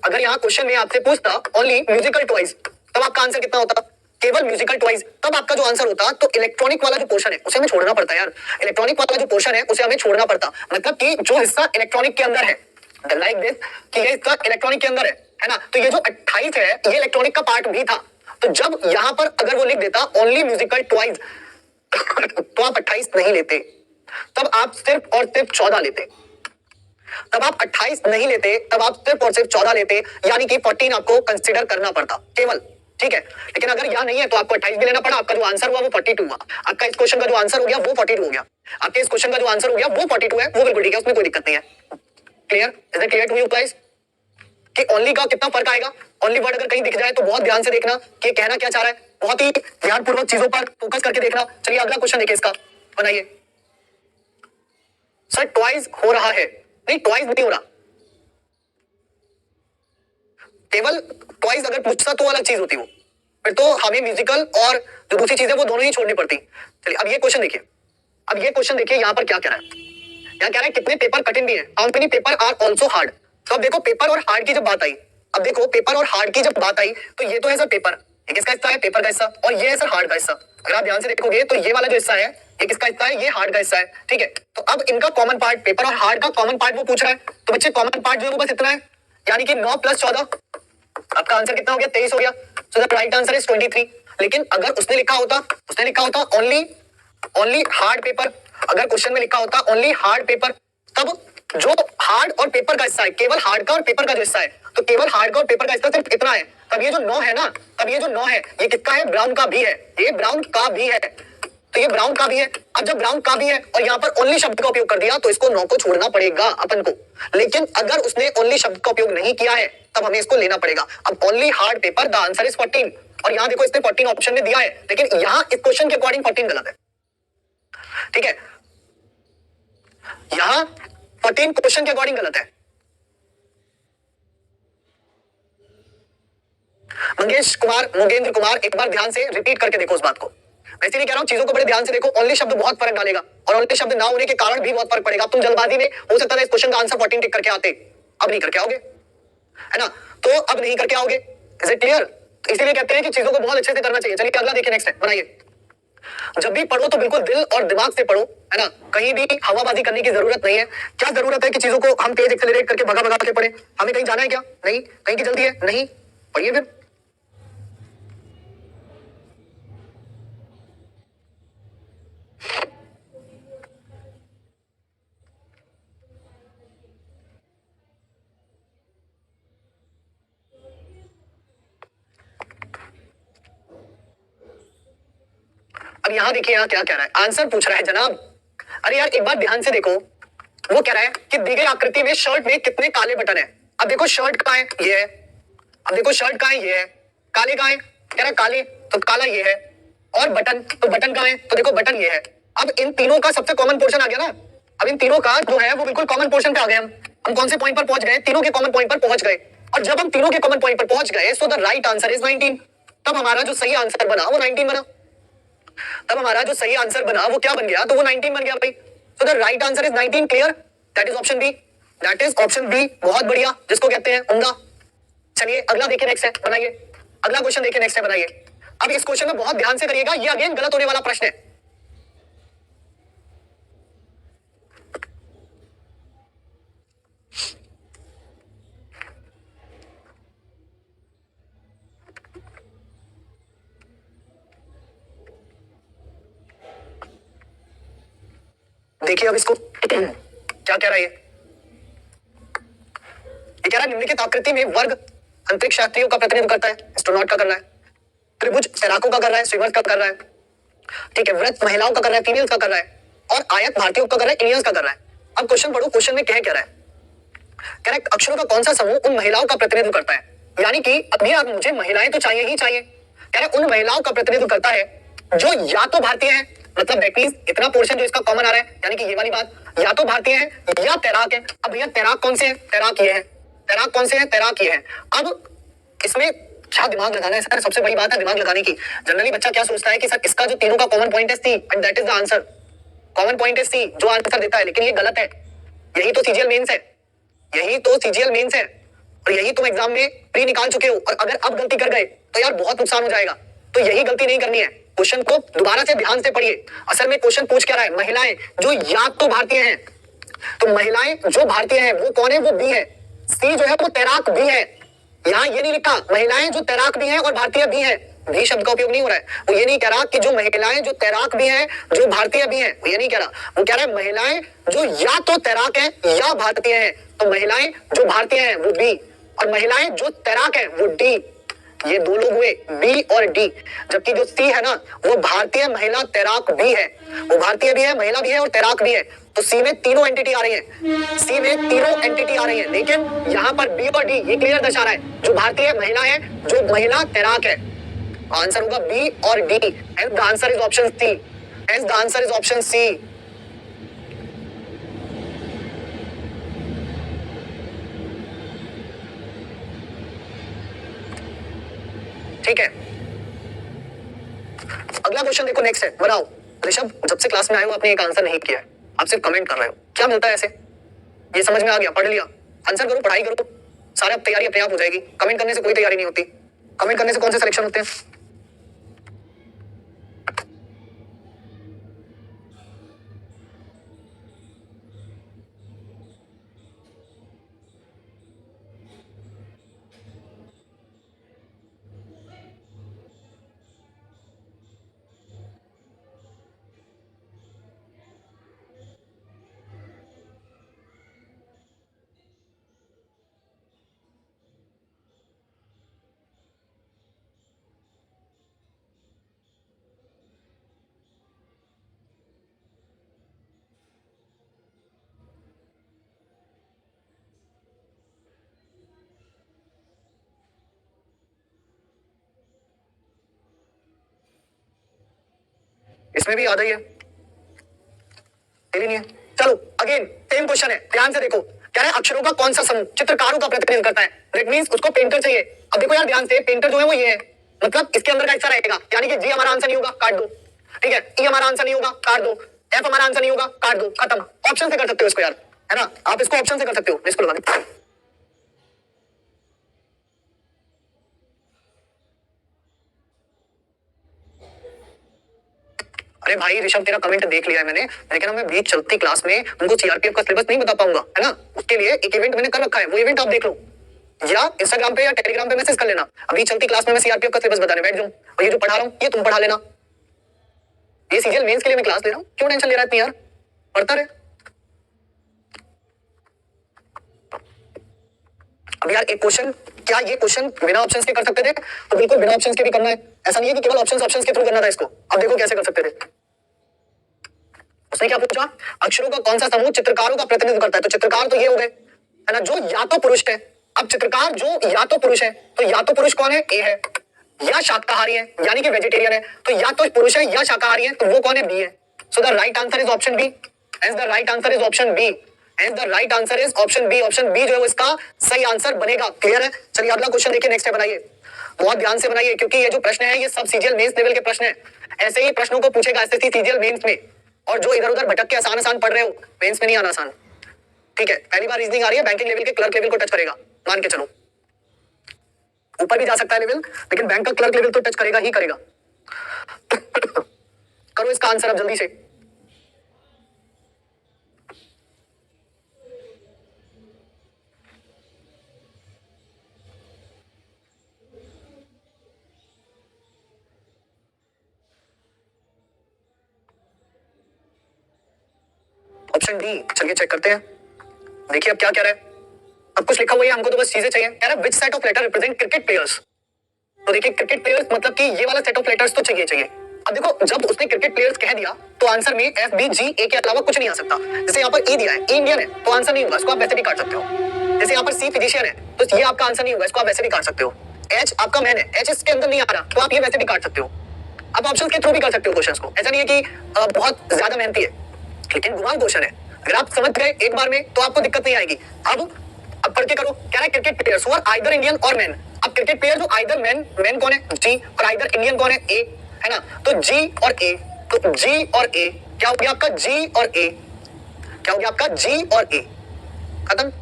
अगर यहाँ क्वेश्चन में आपसे पूछता ओनली म्यूजिकल टॉयज, तब आपका आंसर कितना होता, केवल म्यूजिकल टॉयज, तब आपका जो आंसर होता। तो इलेक्ट्रॉनिक वाला जो पोर्शन है उसे हमें छोड़ना पड़ता है यार, इलेक्ट्रॉनिक वाला जो पोर्शन है उसे हमें छोड़ना पड़ता। मतलब कि जो हिस्सा इलेक्ट्रॉनिक के अंदर है, लाइक दिस, कि ये हिस्सा इलेक्ट्रॉनिक के अंदर है ना, तो ये जो 28 है ये इलेक्ट्रॉनिक का पार्ट भी था। तो जब यहां पर अगर वो लिख देता ओनली म्यूजिकल टॉयज तो आप 28 नहीं लेते, तब आप सिर्फ और सिर्फ 14 लेते। तब आप 28 नहीं लेते, तब आप सिर्फ और सिर्फ 14 लेते, यानी कि 14 आपको कंसीडर करना पड़ता केवल। ठीक है, लेकिन अगर यहां नहीं है तो आपको 28 भी लेना पड़ा। आपका जो आंसर हुआ वो 42 हुआ। आपका इस क्वेश्चन का जो आंसर हो गया वो 42 हो गया। आपके इस क्वेश्चन का जो आंसर हो गया वो 42 है, वो बिल्कुल ठीक है, उसमें कोई दिक्कत नहीं है। Clear, is it clear to you guys कि ओनली का कितना फर्क आएगा। ओनली वर्ड अगर कहीं दिख जाए तो बहुत ध्यान से देखना कि कहना क्या चाह रहा है, बहुत ही ध्यानपूर्वक चीजों पर फोकस करके देखना। चलिए अगला क्वेश्चन देखिए, इसका बनाइए। सर ट्वाइस हो रहा है, नहीं, ट्वाइस नहीं हो रहा, केवल ट्वाइस अगर पूछता तो अलग चीज होती वो, फिर तो हमें म्यूजिकल और जो दूसरी चीज है वो दोनों ही छोड़नी पड़ती। चलिए अब ये क्वेश्चन देखिए, अब ये क्वेश्चन देखिए यहाँ पर क्या कह रहा है, यहाँ कह रहा है कितने पेपर कठिन भी है, how many paper are also hard. तो अब देखो पेपर और हार्ड की जब बात आई, अब देखो पेपर और हार्ड की जब बात आई तो ये तो है सर पेपर, ये किसका हिस्सा है, पेपर का हिस्सा, और ये है सर हार्ड का हिस्सा। अगर आप ध्यान से देखोगे तो ये वाला जो हिस्सा है ये किसका हिस्सा है, ये हार्ड का हिस्सा है, ठीक है। तो अब इनका कॉमन पार्ट, पेपर और हार्ड का कॉमन पार्ट वो पूछ रहा है, तो बच्चे कॉमन पार्ट जो है वो बस इतना है, यानी कि 9 + 14, आपका आंसर कितना हो गया, 23 हो गया। सो द राइट आंसर इज 23। लेकिन अगर उसने लिखा होता ओनली हार्ड पेपर, अगर क्वेश्चन में लिखा होता ओनली हार्ड पेपर, तब जो हार्ड और पेपर का हिस्सा है, केवल हार्ड का और पेपर का जो हिस्सा है, तो केवल हार्ड का और पेपर का हिस्सा सिर्फ इतना है, तब ये जो 9 है ना, तब ये जो 9 है ये किसका है, ब्राउन का भी है, ये ब्राउन का भी है, तो ये ब्राउन का भी है। अब जब ब्राउन का भी है और यहाँ पर ओनली शब्द का उपयोग कर दिया तो इसको 9 को छोड़ना पड़ेगा अपन को, लेकिन अगर उसने ओनली शब्द का उपयोग नहीं किया है तब हमें इसको लेना पड़ेगा। अब only hard paper, the answer is 14, और यहाँ देखो इसने 14 ऑप्शन में दिया है, लेकिन यहाँ इस क्वेश्चन के अकॉर्डिंग 14 गलत है, ठीक है, यहां 14 क्वेश्चन के अकॉर्डिंग गलत है। मंगेश कुमार, मोगेंद्र कुमार, एक बार ध्यान से रिपीट करके देखो उस बात को, मैं इसीलिए कह रहा हूं चीजों को बड़े ध्यान से देखो, ओनली शब्द बहुत फर्क डालेगा और ओनली शब्द ना होने के कारण भी बहुत फर्क पड़ेगा। तुम जल्दबाजी में हो सकता है इस क्वेश्चन का आंसर 14 टिक करके आते, अब नहीं करके आओगे, है ना, तो अब नहीं करके आओगे, इज इट क्लियर। तो इसीलिए कहते हैं कि चीजों को बहुत अच्छे से करना चाहिए। चलिए अगला देखिए, नेक्स्ट है, बनाइए। जब भी पढ़ो तो बिल्कुल दिल और दिमाग से पढ़ो, है ना, कहीं भी हवाबाजी करने की जरूरत नहीं है। क्या जरूरत है कि चीजों को हम पेज एक्सेलरेट करके भगा भगा के पढ़े, हमें कहीं जाना है क्या, नहीं, कहीं की जल्दी है नहीं, पढ़िए फिर। अब यहां देखिए, यहां क्या कह रहा है, आंसर पूछ रहा है जनाब। अरे यार एक बार ध्यान से देखो, वो कह रहा है कि दी गई आकृति में शर्ट में कितने काले बटन है। अब देखो शर्ट कहां है, ये है, अब देखो शर्ट कहां है, ये है, काले कहां है, कह रहा है काले, तो काला ये है, और बटन, तो बटन कहां है, तो देखो बटन ये है। अब इन तीनों का सबसे कॉमन पोर्शन आ गया ना, अब इन तीनों का जो है वो बिल्कुल कॉमन पोर्शन पे आ गए। हम कौन से पॉइंट पर पहुंच गए, तीनों के कॉमन पॉइंट पर पहुंच गए, और जब हम तीनों के कॉमन पॉइंट पर पहुंच गए सो द राइट आंसर इज 19। तब हमारा जो सही आंसर बना वो 19 बना, तब हमारा जो सही आंसर बना वो क्या बन गया, तो वो 19 बन गया भाई। So the right answer is 19, clear, that is option B, that is option B, बहुत बढ़िया, जिसको कहते हैं उम्दा। चलिए अगला देखिए, नेक्स्ट है, बनाइए, अगला क्वेश्चन देखिए, नेक्स्ट है, बनाइए। अब इस क्वेश्चन में बहुत ध्यान से करिएगा, ये अगेन गलत होने वाला प्रश्न है। देखिए अब इसको क्या कह रहा है, ये कह रहा है निम्नलिखित आकृति में वर्ग अंतरिक्ष यात्रियों का प्रतिनिधित्व करता है, एस्ट्रोनॉट का कर रहा है, त्रिभुज तैराकों का कर रहा है, स्विमर्स का कर रहा है, ठीक है, व्रत महिलाओं का कर रहा है, फीमेल्स का कर रहा है, और आयत भारतीयों का कर रहा है, इंडियंस का कर रहा है। अब क्वेश्चन पढ़ो, क्वेश्चन में क्या कह रहा है, कह रहा है अक्षरों का कौन सा समूह उन महिलाओं का प्रतिनिधित्व करता है, यानी कि अभी आप मुझे महिलाएं तो चाहिए ही चाहिए, कह रहा है उन महिलाओं का प्रतिनिधित्व करता है जो या तो भारतीय है, मतलब दैट मींस इतना पोर्शन जो इसका कॉमन आ रहा है, यानी कि ये वाली बात, या तो भारतीय है या तैराक है। अब भैया तैराक कौन से है, तैराक ये है, तैराक कौन से है, तैराक ये है। अब इसमें क्या दिमाग लगाना है सर, सबसे बड़ी बात है दिमाग लगाने की। जनरली बच्चा क्या सोचता है कि सर इसका जो तीनों का कॉमन पॉइंट है C, and that is the answer, common point है सी, जो आंसर देता है, लेकिन ये गलत है। यही तो सीजीएल मेंस है, यही तो सीजीएल मेंस है, और यही तुम एग्जाम में प्री निकाल चुके हो, और अगर अब गलती कर गए तो यार बहुत नुकसान हो जाएगा। तो यही गलती नहीं करनी है, क्वेश्चन को दोबारा से ध्यान से पढ़िए। असल में क्वेश्चन पूछ क्या रहा है, महिलाएं जो या तो भारतीय हैं, तो महिलाएं जो भारतीय हैं वो कौन है, वो बी है, सी जो है वो तैराक भी है। यहाँ ये नहीं लिखा महिलाएं जो तैराक भी हैं और भारतीय भी हैं, भी शब्द का उपयोग नहीं हो रहा है। वो ये नहीं कह रहा कि जो महिलाएं जो तैराक भी हैं जो भारतीय भी हैं, वो ये नहीं कह रहा, वो कह रहा है महिलाएं जो या तो तैराक हैं या भारतीय हैं। तो महिलाएं जो भारतीय हैं वो बी, और महिलाएं जो तैराक हैं वो डी। ये दो लोग हुए बी और डी, जबकि जो सी है ना वो भारतीय महिला तैराक भी है, वो भारतीय भी है, महिला भी है और तैराक भी है। तो सी में तीनों एंटिटी आ रही है, सी में तीनों एंटिटी आ रही है, लेकिन यहाँ पर बी और डी ये क्लियर दर्शा रहा है, जो भारतीय महिला है जो महिला तैराक है। आंसर होगा बी और D, and the answer is option C, and the answer is option C. ठीक है, अगला क्वेश्चन देखो, नेक्स्ट है, बनाओ। ऋषभ, जब से क्लास में आए हो आपने एक आंसर नहीं किया है, आप सिर्फ कमेंट कर रहे हो, क्या मिलता है ऐसे? ये समझ में आ गया, पढ़ लिया, आंसर करो, पढ़ाई करो, सारा तैयारी अपने आप हो जाएगी। कमेंट करने से कोई तैयारी नहीं होती, कमेंट करने से कौन से सिलेक्शन होते हैं? इसमें भी याद ही है, नहीं है। चलो अगेन सेम क्वेश्चन है, ध्यान से देखो, क्या है, अक्षरों का कौन सा समूह चित्रकारों का प्रतिनिधित्व करता है? दैट मींस उसको पेंटर चाहिए। अब देखो यार ध्यान से, पेंटर जो है वो ये है, मतलब इसके अंदर का हिस्सा रहेगा, यानी कि जी हमारा आंसर नहीं होगा, काट दो, ठीक है, ई हमारा आंसर नहीं होगा, काट दो, एफ हमारा आंसर नहीं होगा, काट दो, खत्म। ऑप्शन से कर सकते हो इसको यार, है ना, आप इसको ऑप्शन से कर सकते हो, इसको लगा दो। अरे भाई ऋषभ, तेरा कमेंट देख लिया है मैंने, लेकिन मैं बीच चलती क्लास में उनको सीआरपीएफ का सिलेबस नहीं बता पाऊंगा, है ना, उसके लिए एक इवेंट मैंने कर रखा है, वो इवेंट आप देख लो, या इंस्टाग्राम पे या टेलीग्राम पे मैसेज कर लेना। अभी चलती क्लास में मैं सीआरपीएफ का सिलेबस बताने बैठ जाऊं, और ये जो पढ़ा रहा हूँ ये तुम पढ़ा लेना। ये सीजीएल मेंस के लिए मैं क्लास ले रहा हूँ, क्यों टेंशन ले रहा है इतनी यार, पढ़ता रहे। अब यार एक क्वेश्चन, क्या ये क्वेश्चन बिना ऑप्शंस के कर सकते थे? तो बिल्कुल बिना ऑप्शंस के भी करना है, ऐसा नहीं है कि केवल ऑप्शंस के थ्रू करना था इसको। अब देखो कैसे कर सकते थे, उसने क्या पूछा, अक्षरों का कौन सा समूह चित्रकारों का प्रतिनिधित्व करता है? तो चित्रकार तो ये हो गए, है ना, जो या तो पुरुष है। अब चित्रकार जो या तो पुरुष है, तो या तो पुरुष कौन है, ए है, या शाकाहारी है यानी कि वेजिटेरियन है, तो या तो पुरुष है या शाकाहारी है, तो वो कौन है, बी है। So the right answer is option B, and the right answer is option B, and the right answer is option B. Option B जो है वो इसका सही आंसर बनेगा। क्लियर है? चलिए अगला क्वेश्चन देखिए, नेक्स्ट है, बनाइए, बहुत ध्यान से बनाइए, क्योंकि ये जो प्रश्न है ये सब सीजीएल मेंस लेवल के प्रश्न है। ऐसे ही प्रश्नों को पूछेगा एसएससी सीजीएल मेंस में, और जो इधर उधर भटक के आसान आसान पढ़ रहे हो, मेंस में नहीं आना आसान, ठीक है। पहली बार रीजनिंग आ रही है, बैंकिंग लेवल के क्लर्क लेवल को टच करेगा, मान के चलो, ऊपर भी जा सकता है लेवल, लेकिन बैंक का क्लर्क लेवल तो टच करेगा ही करेगा। करो इसका आंसर अब जल्दी से। ऑप्शन डी, चलिए चेक करते हैं, देखिए अब क्या कह रहा है। अब कुछ लिखा हुआ है, हमको तो बस चीजें चाहिए। कह रहा है which set of letter represent cricket players. तो देखिए क्रिकेट प्लेयर्स मतलब कि ये वाला सेट ऑफ लेटर्स तो चाहिए। अब देखो जब उसने क्रिकेट प्लेयर्स कह दिया तो आंसर में एफ बी जी ए के अलावा कुछ नहीं आ सकता। जैसे यहाँ पर ई दिया है, ई इंडियन है तो आंसर नहीं होगा, इसको आप वैसे भी काट सकते हो। जैसे यहाँ पर सी फिजिशियन है तो ये आपका आंसर नहीं होगा, इसको आप वैसे भी काट सकते हो। एच आपका मैन है, एच इसके अंदर नहीं आ रहा तो आप ये वैसे भी काट सकते हो। आप ऑप्शन के थ्रू भी कर सकते हो क्वेश्चन को, ऐसा नहीं है कि बहुत ज्यादा मेहनती है, लेकिन गुमान क्वेश्चन है। अगर आप समझ गए एक बार में तो आपको दिक्कत नहीं आएगी। अब पढ़ के करो, कह रहा है cricket players who are either Indian or man. अब क्रिकेट प्लेयर जो आइदर मैन कौन है, जी, और आइदर इंडियन कौन है, ए, है ना, तो जी और ए, तो जी और ए क्या हो गया आपका, जी और ए क्या हो गया आपका, जी और ए, खत्म।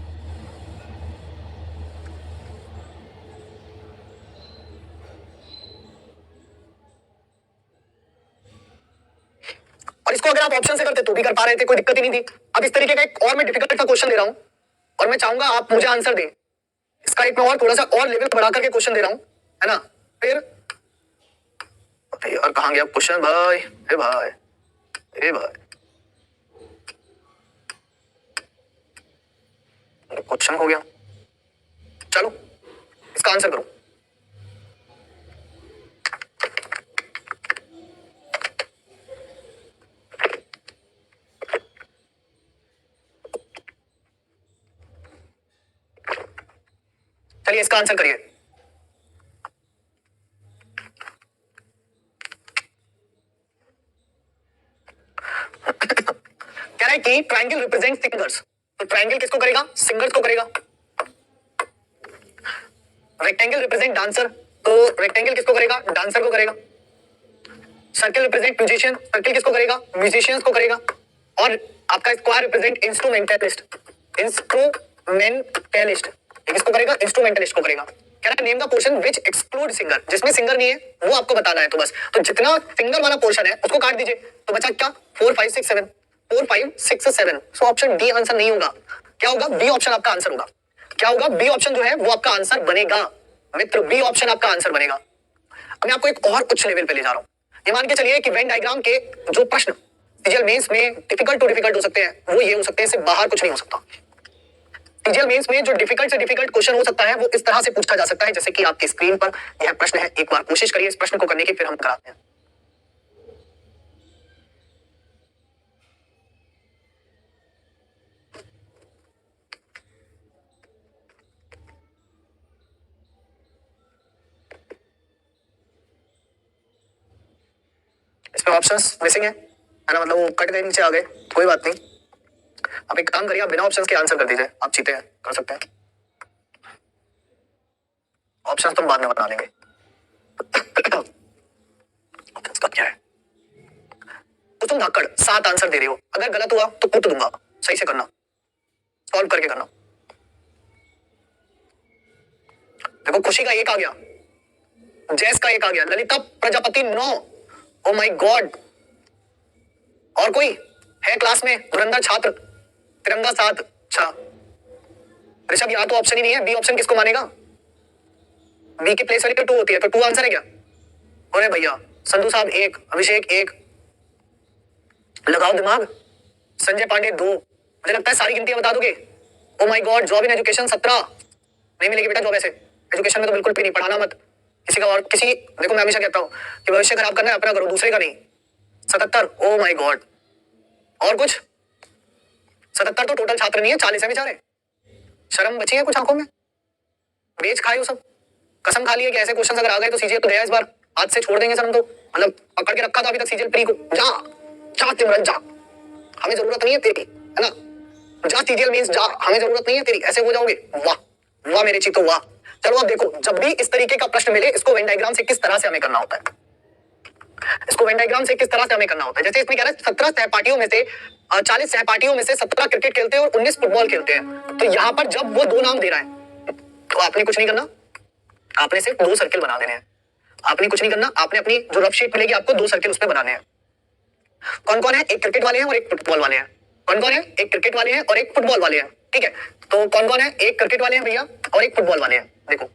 और इसको अगर आप ऑप्शन से करते तो भी कर पा रहे थे, कोई दिक्कत ही नहीं थी। अब इस तरीके का एक और मैं डिफिकल्ट सा क्वेश्चन दे रहा हूं और मैं चाहूंगा आप मुझे आंसर दें इसका। एक मैं और थोड़ा सा और लेवल बढ़ा करके क्वेश्चन दे रहा हूं, है ना, फिर यार कहां गया क्वेश्चन भाई, ए भाई, ए भाई, क्वेश्चन हो गया, चलो इसका आंसर करो। चलिए इसका आंसर करिए। कह रहा है कि ट्रायंगल रिप्रेजेंट सिंगर्स, तो ट्रायंगल किसको करेगा, सिंगर्स को करेगा। रेक्टेंगल रिप्रेजेंट डांसर, तो रेक्टेंगल किसको करेगा? डांसर को करेगा। सर्कल रिप्रेजेंट म्यूजिशियन, सर्कल किसको करेगा? म्यूजिशियंस को करेगा। और आपका स्क्वायर रिप्रेजेंट इंस्ट्रूमेंटलिस्ट, इंस्ट्रूमेंटलिस्ट किसको करेगा? इंस्ट्रूमेंटलिस्ट को करेगा। कह रहा है name the portion which exclude singer, जिसमें सिंगर नहीं है वो आपको बताना है। तो बस तो जितना सिंगर वाला पोर्शन है उसको काट दीजिए, तो बचा क्या? 4 5 6 7, 4 5 6 7। सो ऑप्शन डी आंसर नहीं होगा। क्या होगा? बी ऑप्शन आपका आंसर होगा। क्या होगा? बी ऑप्शन जो है वो आपका आंसर बनेगा मित्र, बी ऑप्शन आपका आंसर बनेगा। अब मैं आपको एक और उच्च लेवल पे ले जा रहा हूं। ये मान के चलिए कि वेन डायग्राम के जो प्रश्न सीजीएल मेंस में डिफिकल्ट टू डिफिकल्ट हो सकते हैं वो ये हो सकते हैं, इससे बाहर कुछ नहीं हो सकता। सीजीएल मेंस में जो डिफिकल्ट से डिफिकल्ट क्वेश्चन हो सकता है वो इस तरह से पूछा जा सकता है जैसे कि आपकी स्क्रीन पर यह प्रश्न है। एक बार कोशिश करिए इस प्रश्न को करने की, फिर हम कराते हैं। इसमें ऑप्शंस मिसिंग है ना, मतलब वो कट गए, नीचे आ गए, कोई बात नहीं। आप एक काम करिए, आप बिना ऑप्शंस के आंसर कर दीजिए। आप चीते हैं, कर सकते हैं। ऑप्शंस तो बाद में बता लेंगे। ऑप्शंस का क्या है? तो तुम धाकड़ 7 आंसर दे रहे हो, अगर गलत हुआ तो कूट दूंगा। सही से करना, सॉल्व करके करना। देखो खुशी का 1 आ गया, जैस का 1 आ गया, Lalita Prajapati 9। Oh my God. और कोई है क्लास में? धुरंधर छात्र, तिरंगा 7। अच्छा ऋषभ, यहाँ तो ऑप्शन ही नहीं है। बी ऑप्शन किसको मानेगा? बी की प्लेस वाली तो 2 होती है, तो 2 आंसर है क्या? अरे भैया संधू साहब 1, अभिषेक 1, लगाओ दिमाग। संजय पांडे 2। मुझे लगता है सारी गिनतियां बता दोगे। Oh my God. Job in education 17। नहीं मिलेगी बेटा जॉब ऐसे, एजुकेशन में तो बिल्कुल भी नहीं। पढ़ाना मत किसी का और किसी। देखो मैं हमेशा कहता हूँ कि भविष्य खराब करना है अपना करो, दूसरे का नहीं। 77। Oh my God. और कुछ? 77 तो टोटल छात्र नहीं है, 40 है बेचारे। शर्म बची है कुछ आंखों में? बेच खाए हो सब, कसम खा लिए कि ऐसे क्वेश्चन अगर आ गए तो सीजीएल तो गया इस बार, आज से छोड़ देंगे सर हम तो। मतलब पकड़ के रखा था अभी तक सीजीएल प्री को। जा जा सिमरन जा, हमें जरूरत नहीं है तेरी, है ना। जा सीजीएल मींस जा, हमें जरूरत नहीं है तेरी। ऐसे हो जाओगे? वाह वाह मेरे चीतो वाह। चलो अब देखो, जब भी इस तरीके का प्रश्न मिले इसको वेन डायग्राम से किस तरह से हमें करना होता है। इसको वेन डायग्राम से किस तरह से हमें करना होता है। जैसे इसमें कह रहा है 17 सहपाठियों में से 40 सहपाठियों में से 17 क्रिकेट खेलते हैं और 19 फुटबॉल खेलते हैं। तो यहाँ पर जब वो 2 नाम दे रहा है तो आपने कुछ नहीं करना, आपने सिर्फ 2 सर्किल बना देने हैं। आपने कुछ नहीं करना, आपने अपनी जो रफ शीट मिलेगी आपको 2 सर्किल उसमें बनाने हैं। कौन कौन है? एक क्रिकेट वाले हैं और एक फुटबॉल वाले हैं। कौन कौन है? एक क्रिकेट वाले हैं और एक फुटबॉल वाले हैं। ठीक है, तो कौन कौन है? एक क्रिकेट वाले हैं भैया और एक फुटबॉल वाले हैं। देखो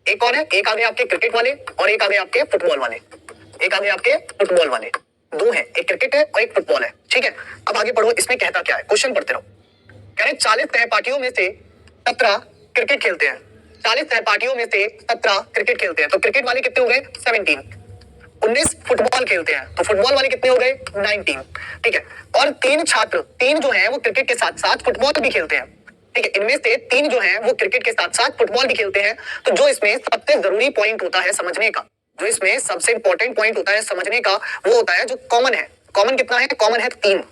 एक कौन है? एक आगे आपके क्रिकेट वाले और एक आगे आपके फुटबॉल वाले। एक आगे आपके फुटबॉल वाले 2 हैं, एक क्रिकेट है और एक फुटबॉल है। ठीक है, अब आगे पढ़ो, इसमें कहता क्या है, क्वेश्चन पढ़ते रहो। कह रहे 40 सहपाठियों में से 17 क्रिकेट खेलते हैं। 40 सहपाठियों में से 17 क्रिकेट खेलते हैं, तो क्रिकेट वाले कितने हो गए? 17। 19 फुटबॉल खेलते हैं, तो फुटबॉल वाले कितने हो गए? 19। ठीक है, और 3 छात्र, 3 जो है वो क्रिकेट के साथ साथ फुटबॉल भी खेलते हैं। ठीक है, इनमें से 3 जो है वो क्रिकेट के साथ साथ फुटबॉल भी खेलते हैं। तो जो इसमें सबसे जरूरी पॉइंट होता है समझने का, जो इसमें सबसे इंपॉर्टेंट पॉइंट होता है समझने का, वो होता है जो कॉमन है। कॉमन कितना है? कॉमन है 3।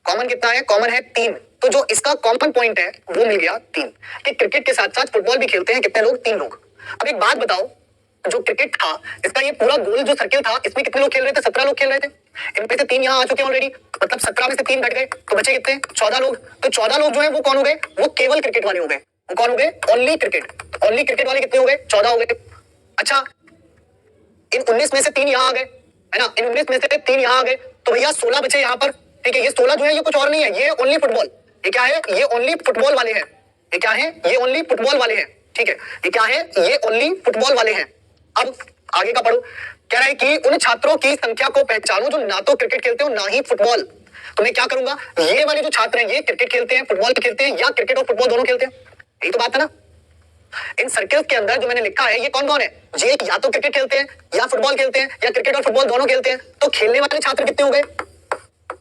कॉमन कितना है? कॉमन है 3। तो जो इसका कॉमन पॉइंट है वो मिल गया 3, कि क्रिकेट के साथ साथ फुटबॉल भी खेलते हैं। कितने लोग? 3 लोग। अब एक बात बताओ, जो क्रिकेट था इसका ये पूरा गोल जो सर्किल था इसमें कितने लोग खेल रहे थे? 17 लोग खेल रहे थे। इनमें से 3 यहाँ आ चुके हैं ऑलरेडी, मतलब 17 में से 3 घट गए, तो बचे कितने? 14 लोग। तो 14 लोग जो है वो कौन हो गए? वो केवल क्रिकेट वाले हो गए। वो कौन हो गए? Only cricket. ओनली क्रिकेट वाले कितने हो गए? 14 हो गए। अच्छा, इन 19 में से 3 यहाँ आ गए, है ना। इन 19 में से 3 यहाँ आ गए, तो भैया 16 बचे यहाँ पर। ठीक है, ये 16 जो है ये कुछ और नहीं है, ये ओनली फुटबॉल। ये क्या है? ये ओनली फुटबॉल वाले हैं। ये क्या है? ये ओनली फुटबॉल वाले हैं। ठीक है, ये क्या है? ये ओनली फुटबॉल वाले हैं। अब आगे का पढ़ो, कह रहा है कि उन छात्रों की संख्या को पहचानो जो ना तो क्रिकेट खेलते हो ना ही फुटबॉल। तो मैं क्या करूंगा, ये वाले जो छात्र हैं ये क्रिकेट खेलते हैं, फुटबॉल खेलते हैं, या क्रिकेट और फुटबॉल दोनों खेलते हैं? यही तो बात है ना। इन सर्कल्स के अंदर जो मैंने लिखा है ये कौन कौन है? ये या तो क्रिकेट खेलते हैं या फुटबॉल खेलते हैं या क्रिकेट और फुटबॉल दोनों खेलते हैं। तो खेलने वाले छात्र कितने हो गए?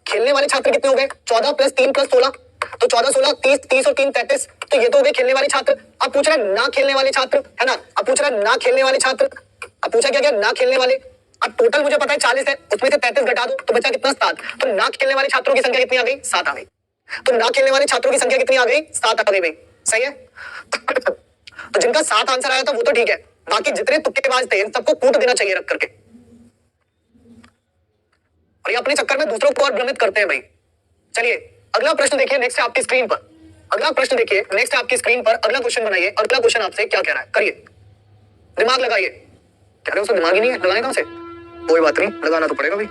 खेलने वाले छात्र कितने हो गए? 14 + 3 + 16, तो 14 16 30, 30 और 3 33। तो ये तो हो गए खेलने वाले छात्र। अब पूछ रहा है ना खेलने वाले छात्र, है ना। अब पूछ रहा है ना खेलने वाले छात्र, अब पूछा क्या क्या? ना खेलने वाले। अब टोटल मुझे पता है 40 है, उसमें से 33 घटा दो तो बचा कितना? 7। तो ना खेलने वाले छात्रों की संख्या कितनी आ गई? 7 आ गई। तो ना खेलने वाले छात्रों की संख्या कितनी आ गई? 7 आ गई भाई। सही है। तो जिनका 7 आंसर आया था वो तो ठीक है, बाकी जितने तुक्केबाज थे इन सबको कूट देना चाहिए रख करके। और ये अपने चक्कर में दूसरों को और भ्रमित करते हैं भाई। चलिए अगला प्रश्न देखिए, नेक्स्ट है आपकी स्क्रीन पर। अगला प्रश्न देखिए, नेक्स्ट है आपकी स्क्रीन पर। अगला क्वेश्चन बनाइए। अगला क्वेश्चन आपसे क्या कह रहा है, करिए, दिमाग लगाइए। कह रहे हो उसको दिमाग ही नहीं है, लगाने कहां से? कोई बात नहीं, लगाना तो पड़ेगा भाई।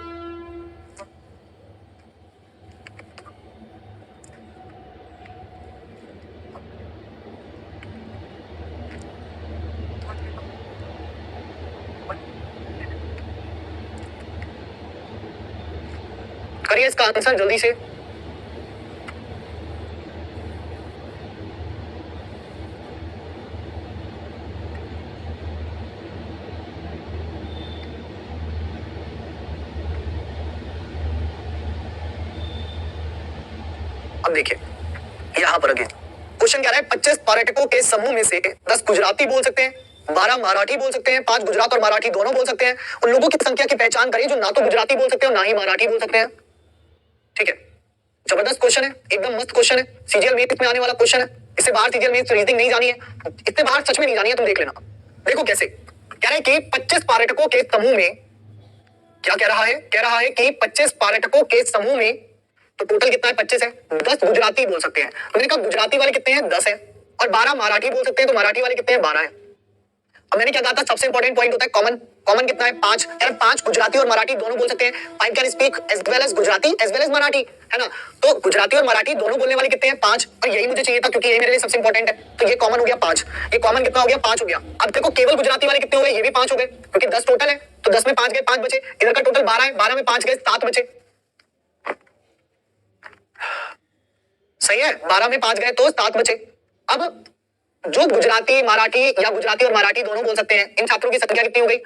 करिए इसका आंसर जल्दी से। अब देखिए यहां पर अगेन क्वेश्चन क्या रहा है, 25 पर्यटकों के समूह में से 10 गुजराती बोल सकते हैं, 12 मराठी बोल सकते हैं, 5 गुजरात और मराठी दोनों बोल सकते हैं। उन लोगों की संख्या की पहचान करिए जो ना तो गुजराती बोल सकते हैं और ना ही मराठी बोल सकते हैं। ठीक है, जबरदस्त क्वेश्चन है, एकदम मस्त क्वेश्चन है, सीजीएल मेंस में आने वाला क्वेश्चन है। इससे बाहर सीजीएल मेंस रीजनिंग नहीं जानी है, इससे बाहर सच में नहीं जानी है, तुम देख लेना। देखो कैसे कह रहा है कि 25 पर्यटकों के समूह में, क्या कह रहा है, कह रहा है कि 25 पर्यटकों के समूह में, तो टोटल कितना है, 25 है, 10 गुजराती बोल सकते हैं। तो मैंने कहा गुजराती वाले कितने हैं, 10 है, और 12 मराठी बोल सकते हैं, तो मराठी वाले कितने हैं, 12 है। अब मैंने क्या कहा था, सबसे इंपॉर्टेंट पॉइंट होता है कॉमन। कॉमन कितना है, 5, यार 5 गुजराती और मराठी दोनों बोल सकते हैं। I can speak as well as Gujarati as well as Marathi, है ना। तो गुजराती और मराठी दोनों बोलने वाले कितने हैं, 5, और यही मुझे चाहिए था क्योंकि ये मेरे लिए सबसे इंपॉर्टेंट है। तो ये कॉमन हो गया 5, ये कॉमन कितना हो गया, 5 हो गया। अब देखो केवल गुजराती वाले कितने हो गए, ये भी 5 हो गए, क्योंकि 10 टोटल है, तो 10 में 5 गए, 5 बचे। इधर का टोटल 12 है, 12 में 5 गए, 7 बचे। सही है, 12 में 5 गए तो 7 बचे। अब जो गुजराती मराठी या गुजराती और मराठी दोनों बोल सकते हैं, इन छात्रों की संख्या कितनी हो गई,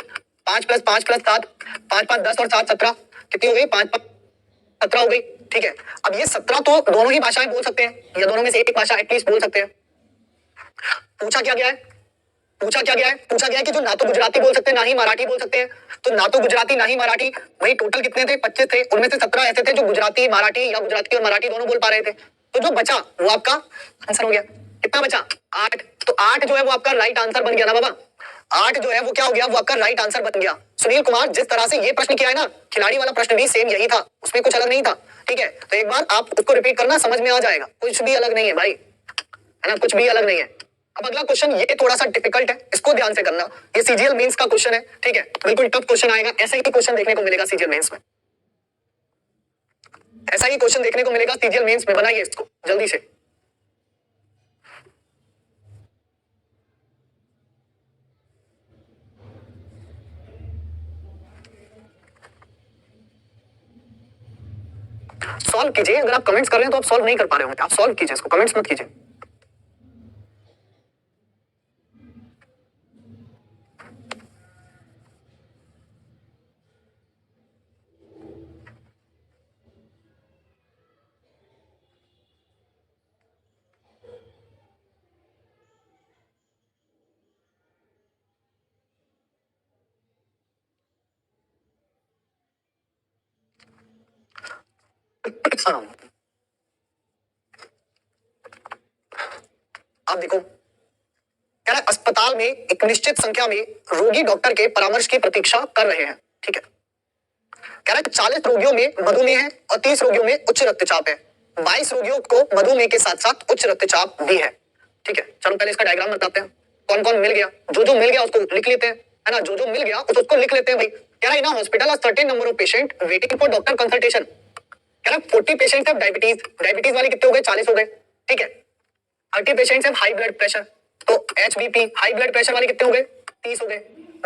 5 + 5 + 7, 5 × 5 = 10 और 7 = 17, कितनी हो गई, 5 × 5 = 17 हो गई। ठीक है, अब ये 17 तो दोनों ही भाषाएं बोल सकते हैं, या दोनों में से एक भाषा एटलीस्ट बोल सकते हैं। पूछा क्या गया है, पूछा क्या गया है, पूछा गया है कि जो ना तो गुजराती बोल सकते हैं ना ही मराठी बोल सकते हैं। तो ना तो गुजराती ना ही मराठी, वही टोटल कितने थे, 25 थे, उनमें से 17 ऐसे थे जो गुजराती मराठी या गुजराती और मराठी दोनों बोल पा रहे थे। तो जो बचा वो आपका आंसर हो गया। कितना बचा, 8। तो 8 जो है वो आपका राइट आंसर बन गया ना बाबा। 8 जो है वो क्या हो गया, वो आपका राइट आंसर बन गया। सुनील कुमार, जिस तरह से ये प्रश्न किया है ना, खिलाड़ी वाला प्रश्न भी सेम यही था, उसमें कुछ अलग नहीं था। ठीक है, तो एक बार आप उसको रिपीट करना, समझ में आ जाएगा, कुछ भी अलग नहीं है भाई, है ना, कुछ भी अलग नहीं है। अब अगला क्वेश्चन ये थोड़ा सा डिफिकल्ट है, इसको ध्यान से करना। ये सीजीएल मेंस का क्वेश्चन है, ठीक है, बिल्कुल टफ क्वेश्चन आएगा। ऐसा ही क्वेश्चन देखने को मिलेगा सीजीएल मेंस में, ऐसा ही क्वेश्चन देखने को मिलेगा सीजीएल मेंस में। बनाइए इसको जल्दी से। सॉल्व कीजिए, अगर आप कमेंट्स कर रहे हैं तो आप सॉल्व नहीं कर पा रहे होंगे, आप सॉल्व कीजिए इसको, कमेंट्स मत कीजिए। आप देखो, कह रहा है अस्पताल में एक निश्चित संख्या में रोगी डॉक्टर के परामर्श की प्रतीक्षा कर रहे हैं। ठीक है, कह रहा है 40 रोगियों में मधुमेह है और 30 रोगियों में उच्च रक्तचाप है। 22 रोगियों को मधुमेह के साथ साथ उच्च रक्तचाप भी है। ठीक है, चलो पहले इसका डायग्राम बताते हैं, कौन कौन मिल गया। जो जो मिल गया उसको लिख लेते हैं, है ना, जो जो मिल गया उसको लिख लेते हैं भाई। कह रहा है ना hospital certain number of patient waiting for doctor consultation. कह रहा है 40 पेशेंट है डायबिटीज, डायबिटीज वाले कितने हो गए, 40 हो गए। ठीक है, 30 पेशेंट्स हैं हाई ब्लड प्रेशर, तो एचबीपी हाई ब्लड प्रेशर वाले कितने हो गए, 30 हो गए।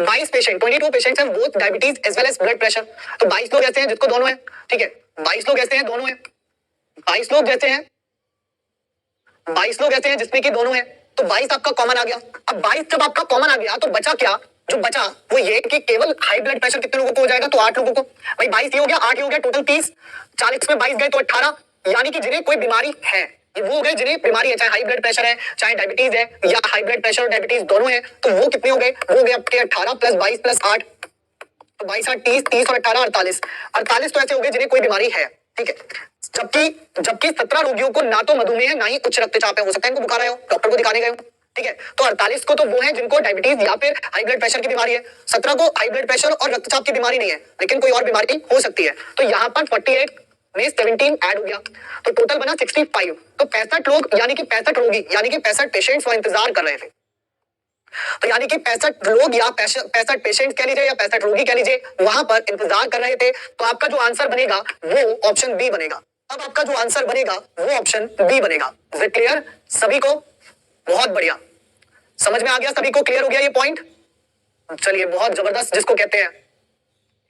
22 पेशेंट्स हैं both diabetes as well as blood pressure, तो 22 लोग ऐसे हैं जिसको दोनों है। ठीक है, 22 लोग ऐसे हैं दोनों है, 22 लोग जैसे हैं, 22 लोग ऐसे हैं जिसमें कि दोनों है, तो 22 आपका कॉमन आ गया। अब 22 जब आपका कॉमन आ गया तो बचा क्या, जो बचा वो ये कि केवल हाई ब्लड प्रेशर कितने लोगों को हो जाएगा, तो 8 लोगों को। भाई 22 ये हो गया, 8 ये हो गया, टोटल 30, 40 में 22 गए तो 18, यानी कि जिन्हें कोई बीमारी है, ये वो हो गए जिन्हें बीमारी है, चाहे हाई ब्लड प्रेशर है, चाहे डायबिटीज है, या हाई ब्लड प्रेशर और डायबिटीज दोनों है, तो वो कितने हो गए, वो हो गए आपके 18 + 22 + 8, तो 22 8 30, 30 और 18 48, 48 तो ऐसे हो गए जिन्हें कोई बीमारी है। ठीक है, जबकि जबकि 17 रोगियों को ना तो मधुमेह है ना ही उच्च रक्तचाप है। हो सकता है इनको बुखार आया हो, डॉक्टर को दिखाने गए हो, ठीक है। तो 48 को तो वो है जिनको डायबिटीज या फिर हाई ब्लड प्रेशर की बीमारी है, 17 को हाई ब्लड प्रेशर और रक्तचाप की बीमारी नहीं है लेकिन कोई और बीमारी हो सकती है। तो यहाँ पर 48 में 17 ऐड हो गया तो टोटल बना 65। तो 65 लोग यानी कि 65 रोगी यानी कि 65 पेशेंट्स वो इंतजार कर रहे थे। तो यानी कि 65 लोग या 65 पेशेंट कह लीजिए या 65 रोगी कह लीजिए वहां पर इंतजार कर रहे थे। तो आपका जो आंसर बनेगा वो ऑप्शन बी बनेगा। अब आपका जो आंसर बनेगा वो ऑप्शन बी बनेगा। इज इट क्लियर सभी को? बहुत बढ़िया, समझ में आ गया सभी को? क्लियर हो गया ये पॉइंट? चलिए बहुत जबरदस्त जिसको कहते हैं।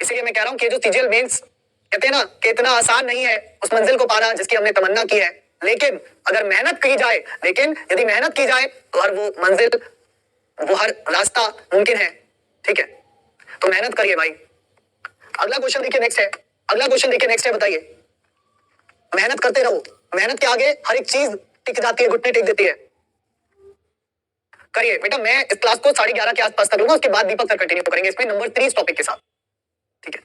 इसीलिए मैं कह रहा हूं कि जो सीजीएल मेंस कहते हैं ना कि इतना आसान नहीं है उस मंजिल को पाना जिसकी हमने तमन्ना की है, लेकिन अगर मेहनत की जाए, लेकिन यदि मेहनत की जाए तो हर वो मंजिल वो हर रास्ता मुमकिन है। ठीक है, तो मेहनत करिए भाई। अगला क्वेश्चन देखिए नेक्स्ट है। अगला क्वेश्चन देखिए नेक्स्ट है, बताइए। मेहनत करते रहो, मेहनत के आगे हर एक चीज टिक जाती है, घुटने टिक देती है। करिए बेटा, मैं इस क्लास को 11:30 के आसपास करूंगा, उसके बाद दीपक सर कंटिन्यू करेंगे इसमें नंबर 3 टॉपिक के साथ। ठीक है,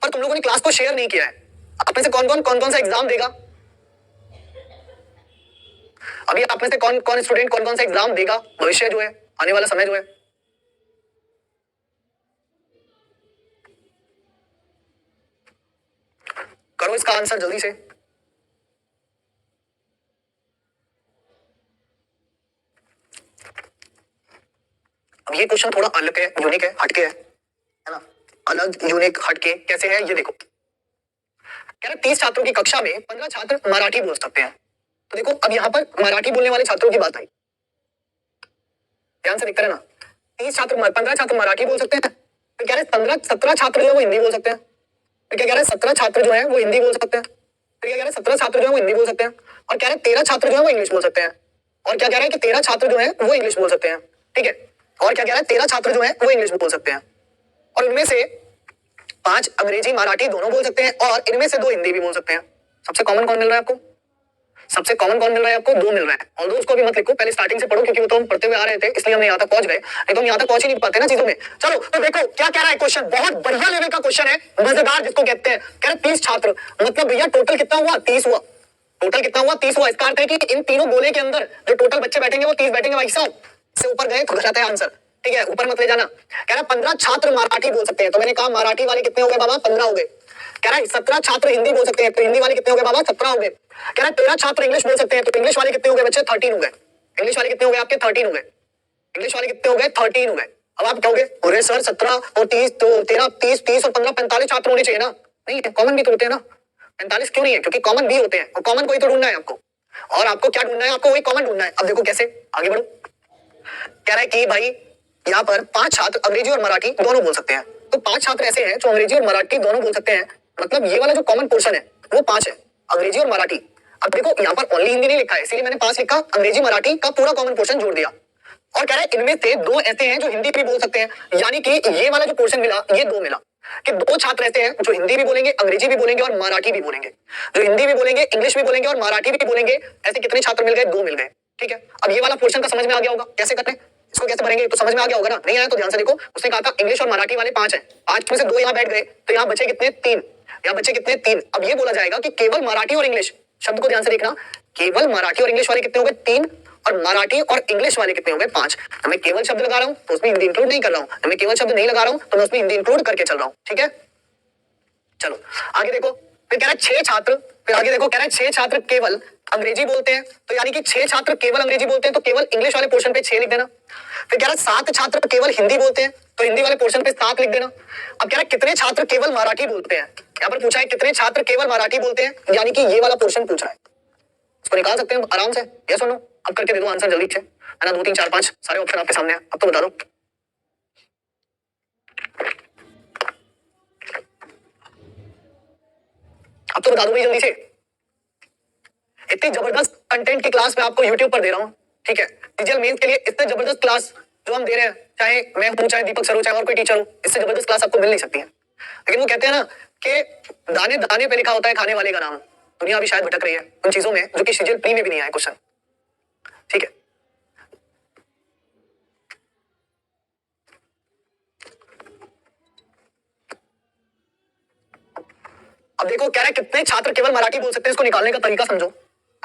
पर तुम लोगों ने क्लास को शेयर नहीं किया है। आप में से कौन कौन सा एग्जाम देगा अभी? आप में से कौन कौन स्टूडेंट कौन कौन सा एग्जाम देगा भविष्य जो है, आने वाला समय जो है? करो इसका आंसर जल्दी से। अब ये क्वेश्चन थोड़ा अलग है, यूनिक है, हटके है ना? अलग यूनिक हटके कैसे है ये देखो। कह रहा 30 छात्रों की कक्षा में 15 छात्र मराठी बोल सकते हैं। तो देखो अब यहाँ पर मराठी बोलने वाले छात्रों की बात आई, ध्यान से देखते रहना। 15 छात्र मराठी बोल सकते हैं। फिर कह रहे 17 छात्र जो है वो हिंदी बोल सकते हैं। फिर क्या कह रहे हैं 17 छात्र जो है वो हिंदी बोल सकते हैं। फिर क्या कह रहे हैं 17 छात्र जो है वो हिंदी बोल सकते हैं। और कह रहे 13 छात्र जो है वो इंग्लिश बोल सकते हैं। और क्या कह रहे हैं कि 13 छात्र जो है वो इंग्लिश बोल सकते हैं। ठीक है, और क्या कह रहे हैं 13 छात्र जो है वो इंग्लिश बोल सकते हैं और इनमें से 5 अंग्रेजी मराठी दोनों बोल सकते हैं और इनमें से 2 हिंदी भी बोल सकते हैं। सबसे कॉमन कौन मिल रहा है आपको? सबसे कॉमन कौन मिल रहा है आपको? 2 मिल रहा है। और उसको भी मत लिखो, पहले स्टार्टिंग से पढ़ो क्योंकि वो तो हम पढ़ते हुए आ रहे थे इसलिए हम यहाँ तक पहुंच गए, नहीं तो हम यहाँ तक पहुंच ही नहीं पाते ना चीजों में। चलो तो देखो क्या कह रहा है क्वेश्चन, बहुत बढ़िया लेवल का क्वेश्चन है, मजेदार जिसको कहते हैं। कह रहे 30 छात्र, मतलब भैया टोटल कितना हुआ? 30 हुआ। टोटल कितना हुआ? 30 हुआ। इसका अर्थ है कि इन तीनों गोले के अंदर जो टोटल बच्चे बैठेंगे वो 30 बैठेंगे भाई साहब। इससे ऊपर गए तो गलत है आंसर। ठीक है, ऊपर मत ले जाना। कह रहा 15 छात्र मराठी बोल सकते हैं, तो मैंने कहा मराठी वाले कितने हो गए बाबा? 15 हो गए। कह रहा है 17 छात्र हिंदी बोल सकते हैं, तो हिंदी वाले कितने हो गए बाबा? 17 हो गए। कह रहा है 13 छात्र इंग्लिश बोल सकते हैं, तो इंग्लिश वाले कितने हो गए बच्चे? 13 हो गए। इंग्लिश वाले कितने हो गए आपके? 13 हो गए। इंग्लिश वाले कितने हो गए? 13 हो गए। अब आप कहोगे अरे सर 17 और 30 तो 13 30 और 15 45 छात्र होने चाहिए ना? नहीं, कॉमन भी तो होते हैं ना। 45 क्यों नहीं है? क्योंकि कॉमन भी होते हैं और कॉमन कोई तो ढूंढना है आपको। और आपको क्या ढूंढना है? आपको वही कॉमन ढूंढना है। अब देखो कैसे, आगे बढ़ो। कह रहा है कि भाई यहाँ पर 5 छात्र अंग्रेजी और मराठी दोनों बोल सकते हैं। तो 5 छात्र ऐसे हैं जो अंग्रेजी और मराठी दोनों बोल सकते हैं, मतलब ये वाला जो कॉमन पोर्शन है वो 5 है, अंग्रेजी और मराठी। अब देखो यहाँ पर ओनली हिंदी नहीं लिखा है इसलिए मैंने 5 लिखा, अंग्रेजी मराठी का पूरा कॉमन पोर्शन जोड़ दिया। और कह रहा है इनमें से 2 ऐसे हैं जो हिंदी भी बोल सकते हैं, यानी कि ये वाला जो पोर्शन मिला ये 2 मिला कि 2 छात्र ऐसे हैं जो हिंदी भी बोलेंगे, अंग्रेजी भी बोलेंगे और मराठी भी बोलेंगे। जो हिंदी भी बोलेंगे, इंग्लिश भी बोलेंगे और मराठी भी बोलेंगे। ऐसे कितने छात्र मिल गए? 2 मिल गए। ठीक है, अब ये वाला पोर्शन का समझ में आ गया होगा कैसे करते हैं, इसको कैसे भरेंगे तो समझ में आ गया होगा ना? नहीं आया तो ध्यान से देखो। उसने कहा था इंग्लिश और मराठी वाले 5 हैं, 5 में से 2 यहाँ बैठ गए तो यहाँ बचे कितने? 3। यहाँ बचे कितने? 3। अब ये बोला जाएगा कि केवल मराठी और इंग्लिश, शब्द को ध्यान से देखना, केवल मराठी और इंग्लिश वाले कितने हो गए? 3। और मराठी और इंग्लिश वाले कितने हो गए? 5। मैं केवल शब्द लगा रहा हूं तो उसमें हिंदी इंक्लूड नहीं कर रहा हूं, मैं केवल शब्द नहीं लगा रहा हूं तो मैं उसमें हिंदी इंक्लूड करके चल रहा हूं। ठीक है, चलो आगे देखो। फिर कह रहा है 6 छात्र, फिर आगे देखो कह रहा है 6 छात्र केवल अंग्रेजी बोलते हैं, तो यानी कि 6 छात्र केवल अंग्रेजी बोलते हैं तो केवल इंग्लिश वाले पोर्शन पे 6 लिख देना। फिर कह रहा है 7 छात्र केवल हिंदी बोलते हैं, तो हिंदी वाले पोर्शन पे 7 लिख देना। अब कह रहा है कितने छात्र केवल मराठी बोलते हैं, यहाँ पर पूछा है कितने छात्र केवल मराठी बोलते हैं, यानी कि ये वाला पोर्शन पूछ रहा है। इसको निकाल सकते हैं आराम से, यस और नो? अब करके दे दो आंसर जल्दी से, है ना? 2 3 4 5 सारे ऑप्शन आपके सामने हैं, अब तो बता दो। अब तो बता दो भाई जल्दी से। इतनी जबरदस्त कंटेंट की क्लास मैं आपको YouTube पर दे रहा हूँ। ठीक है, सीजीएल मेंस के लिए इतने जबरदस्त क्लास जो हम दे रहे हैं, चाहे मैं हूँ, चाहे दीपक सर हो, चाहे और कोई टीचर हो, इससे जबरदस्त क्लास आपको मिल नहीं सकती है। लेकिन वो कहते हैं ना कि दाने दाने पे लिखा होता है खाने वाले का नाम। दुनिया अभी शायद भटक रही है उन चीजों में जो कि सीजीएल प्री में भी नहीं आए क्वेश्चन। ठीक है, अब देखो कह रहा है कितने छात्र केवल मराठी बोल सकते हैं, इसको निकालने का तरीका समझो।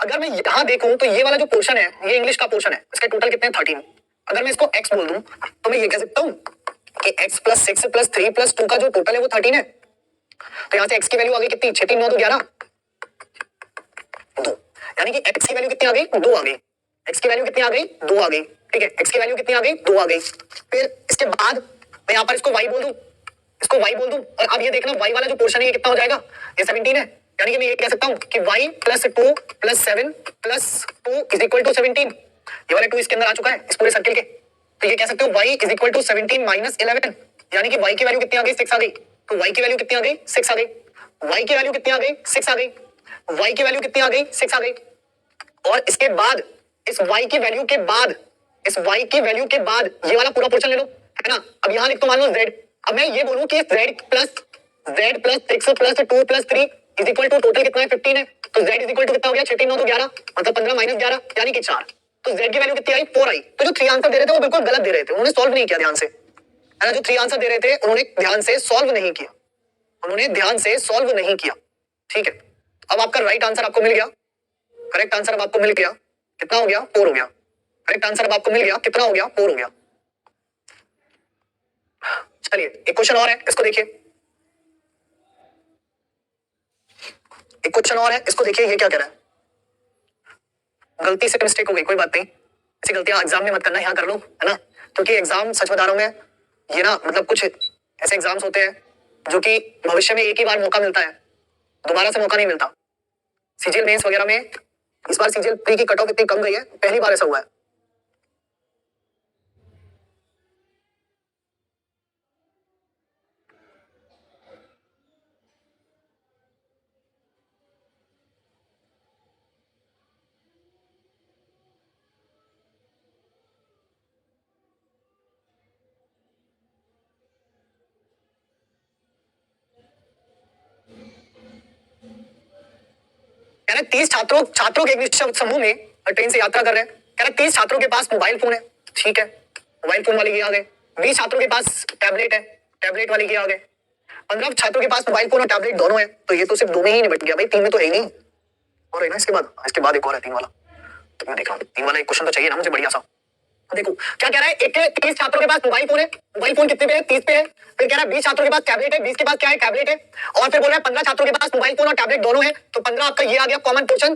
अगर मैं यहां देखूं तो ये वाला जो पोर्शन है ये इंग्लिश का पोर्शन है, इसके टोटल कितने हैं 13। अगर मैं इसको x बोल दूं तो मैं ये कह सकता हूं कि x प्लस 6 प्लस 3 प्लस 2 का जो टोटल है वो 13 है। तो यहां से x की वैल्यू आ गई कितनी, 6 3 9 तो 11 2, यानी कि x की वैल्यू कितनी आ गई, 2 आ गई। x की वैल्यू कितनी आ गई, 2 आ गई। ठीक है, x की वैल्यू कितनी आ गई, 2 आ गई। फिर इसके बाद मैं यहां पर इसको y बोल दूं, इसको y बोल दूं, और अब ये देखना y वाला जो पोर्शन है ये कितना हो जाएगा, ये 17 है। यानी कि मैं ये कह सकता हूं कि y plus 2 plus 7 plus 2 is equal to 17। ये वाला 2 इसके अंदर आ चुका है इस पूरे सर्किल के, तो ये कह सकते हो y is equal to 17 minus 11, यानी कि y की वैल्यू कितनी आ गई, 6 आ गई। तो y की वैल्यू कितनी आ गई, 6 आ गई। y की वैल्यू कितनी आ गई, 6 आ गई। y की वैल्यू कितनी आ गई, 6 आ गई। और इसके बाद इस y की वैल्यू के बाद, इस y की वैल्यू के बाद ये वाला पूरा पोर्शन ले लो, है ना। अब यहां लिख तो मान लो z, अब मैं ये बोलूं कि z plus 6 plus 2 plus 3 is equal to total कितना है, 15 है। तो z इज इक्वल टू कितना हो गया, 6 3 9 तो 11, मतलब 15 माइनस 11 यानी कि 4। तो z की वैल्यू कितनी आई, 4 आई। तो जो 3 आंसर दे रहे थे वो बिल्कुल गलत दे रहे थे, उन्होंने सॉल्व नहीं किया ध्यान से, है ना। जो 3 आंसर दे रहे थे उन्होंने ध्यान से सॉल्व नहीं किया, उन्होंने ध्यान से सॉल्व नहीं किया। ठीक है, अब आपका राइट आंसर आपको मिल गया, करेक्ट आंसर अब आपको मिल गया, कितना हो गया, 4 हो गया। करेक्ट आंसर अब आपको मिल गया, कितना हो गया, 4 हो गया। चलिए एक क्वेश्चन और है, इसको देखिए। एक क्वेश्चन और है, इसको देखिए, ये क्या कह रहा है। गलती से मिस्टेक हो गई, कोई बात नहीं, ऐसी गलतियां एग्जाम में मत करना, यहाँ कर लो, है ना। क्योंकि एग्जाम, सच बता रहा हूं मैं, ये ना मतलब कुछ ऐसे एग्जाम्स होते हैं जो कि भविष्य में एक ही बार मौका मिलता है, दोबारा से मौका नहीं मिलता। सीजीएल मेंस वगैरह में इस बार सीजीएल प्री की कट ऑफ इतनी कम गई है, पहली बार ऐसा हुआ है। कह रहे 30 छात्रों के एक निश्चित समूह में ट्रेन से यात्रा कर रहे हैं। कह रहे 30 छात्रों के पास मोबाइल फोन है, ठीक है, मोबाइल फोन वाले ये आ गए। 20 छात्रों के पास टैबलेट है, टैबलेट वाले ये आ गए। 15 छात्रों के पास मोबाइल फोन और टैबलेट दोनों है, तो ये तो सिर्फ 2 में ही निपट गया भाई, 3 में तो है ही नहीं। और है ना इसके बाद एक और है 3 वाला, तो मैं देख रहा हूँ 3 वाला एक क्वेश्चन तो चाहिए ना मुझे बढ़िया सा। देखो क्या कह रहा है, एक 30 छात्रों के पास मोबाइल फोन है, मोबाइल फोन कितने पे है, 30 पे है। फिर कह रहा है 20 छात्रों के पास टैबलेट है, 20 के पास क्या है, टैबलेट है। और फिर बोल रहा है 15 छात्रों के पास मोबाइल फोन और टैबलेट दोनों है, तो 15 आपका ये आ गया कॉमन पोर्शन,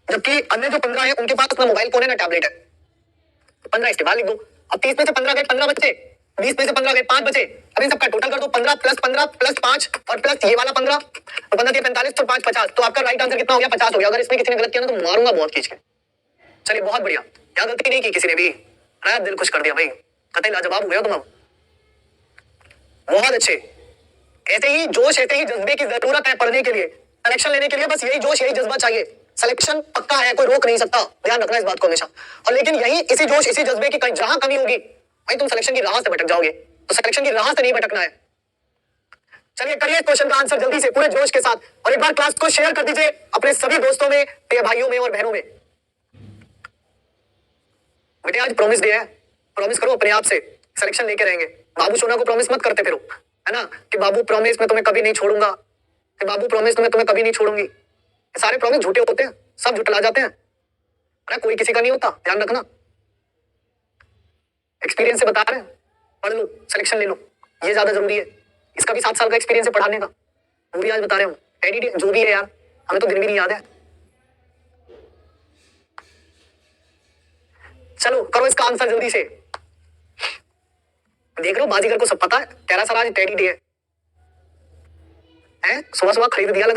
जबकि अन्य जो 15 है उनके पास ना मोबाइल फोन है ना टैबलेट है। 15 इसके बाद लिख दो। अब 30 में से 15 गए, 15 बचे। 20 में से 15 गए, 5 बचे। अब इन सबका टोटल कर दो, 15 प्लस 5 और प्लस ये वाला 15, तो 15 45 तो 5 50, तो आपका राइट आंसर कितना हो गया, 50 हो गया। अगर इसमें किसी ने गलत किया ना तो मारूंगा बहुत खींच के। चलिए बहुत बढ़िया, यहाँ गलती नहीं की किसी ने भी, अरे दिल खुश कर दिया भाई, कतई लाजवाब हुए हो तुम। अब बहुत अच्छे, ऐसे ही जोश, ऐसे ही जज्बे की जरूरत है पढ़ने के लिए, सिलेक्शन लेने के लिए बस यही जोश, यही जज्बा चाहिए। सिलेक्शन पक्का है, कोई रोक नहीं सकता, ध्यान रखना इस बात को हमेशा। और लेकिन यही इसी जोश, इसी जज्बे की जहां कमी होगी भाई तुम सिलेक्शन की राह से भटक जाओगे। तो सिलेक्शन की राह से नहीं भटकना है। चलिए करिए क्वेश्चन का आंसर जल्दी से पूरे जोश के साथ, और एक बार क्लास को शेयर कर दीजिए अपने सभी दोस्तों में, भाइयों में और बहनों में। बेटे आज प्रॉमिस डे है, प्रॉमिस करो अपने आप से सिलेक्शन लेके रहेंगे। बाबू सोना को प्रॉमिस मत करते फिरो, है ना, कि बाबू प्रॉमिस मैं तुम्हें कभी नहीं छोड़ूंगा, कि बाबू प्रॉमिस मैं तुम्हें कभी नहीं छोड़ूंगी। ये सारे प्रॉमिस झूठे होते हैं, सब झुठला जाते हैं, अरे कोई किसी का नहीं होता, ध्यान रखना। एक्सपीरियंस से बता रहे हैं, पढ़ लो, सिलेक्शन ले लो, ये ज्यादा जरूरी है। इसका भी 7 साल का एक्सपीरियंस है पढ़ाने का, वो भी आज बता रहे हूँ। एडीडी जो भी है यार, हमें तो दिन भी नहीं याद है। चलो करो इसका आंसर जल्दी से। देख लो बाजीगर को सब पता है, कह रहा सर आज टेडी डे है, सुबह सुबह खरीद दिया लग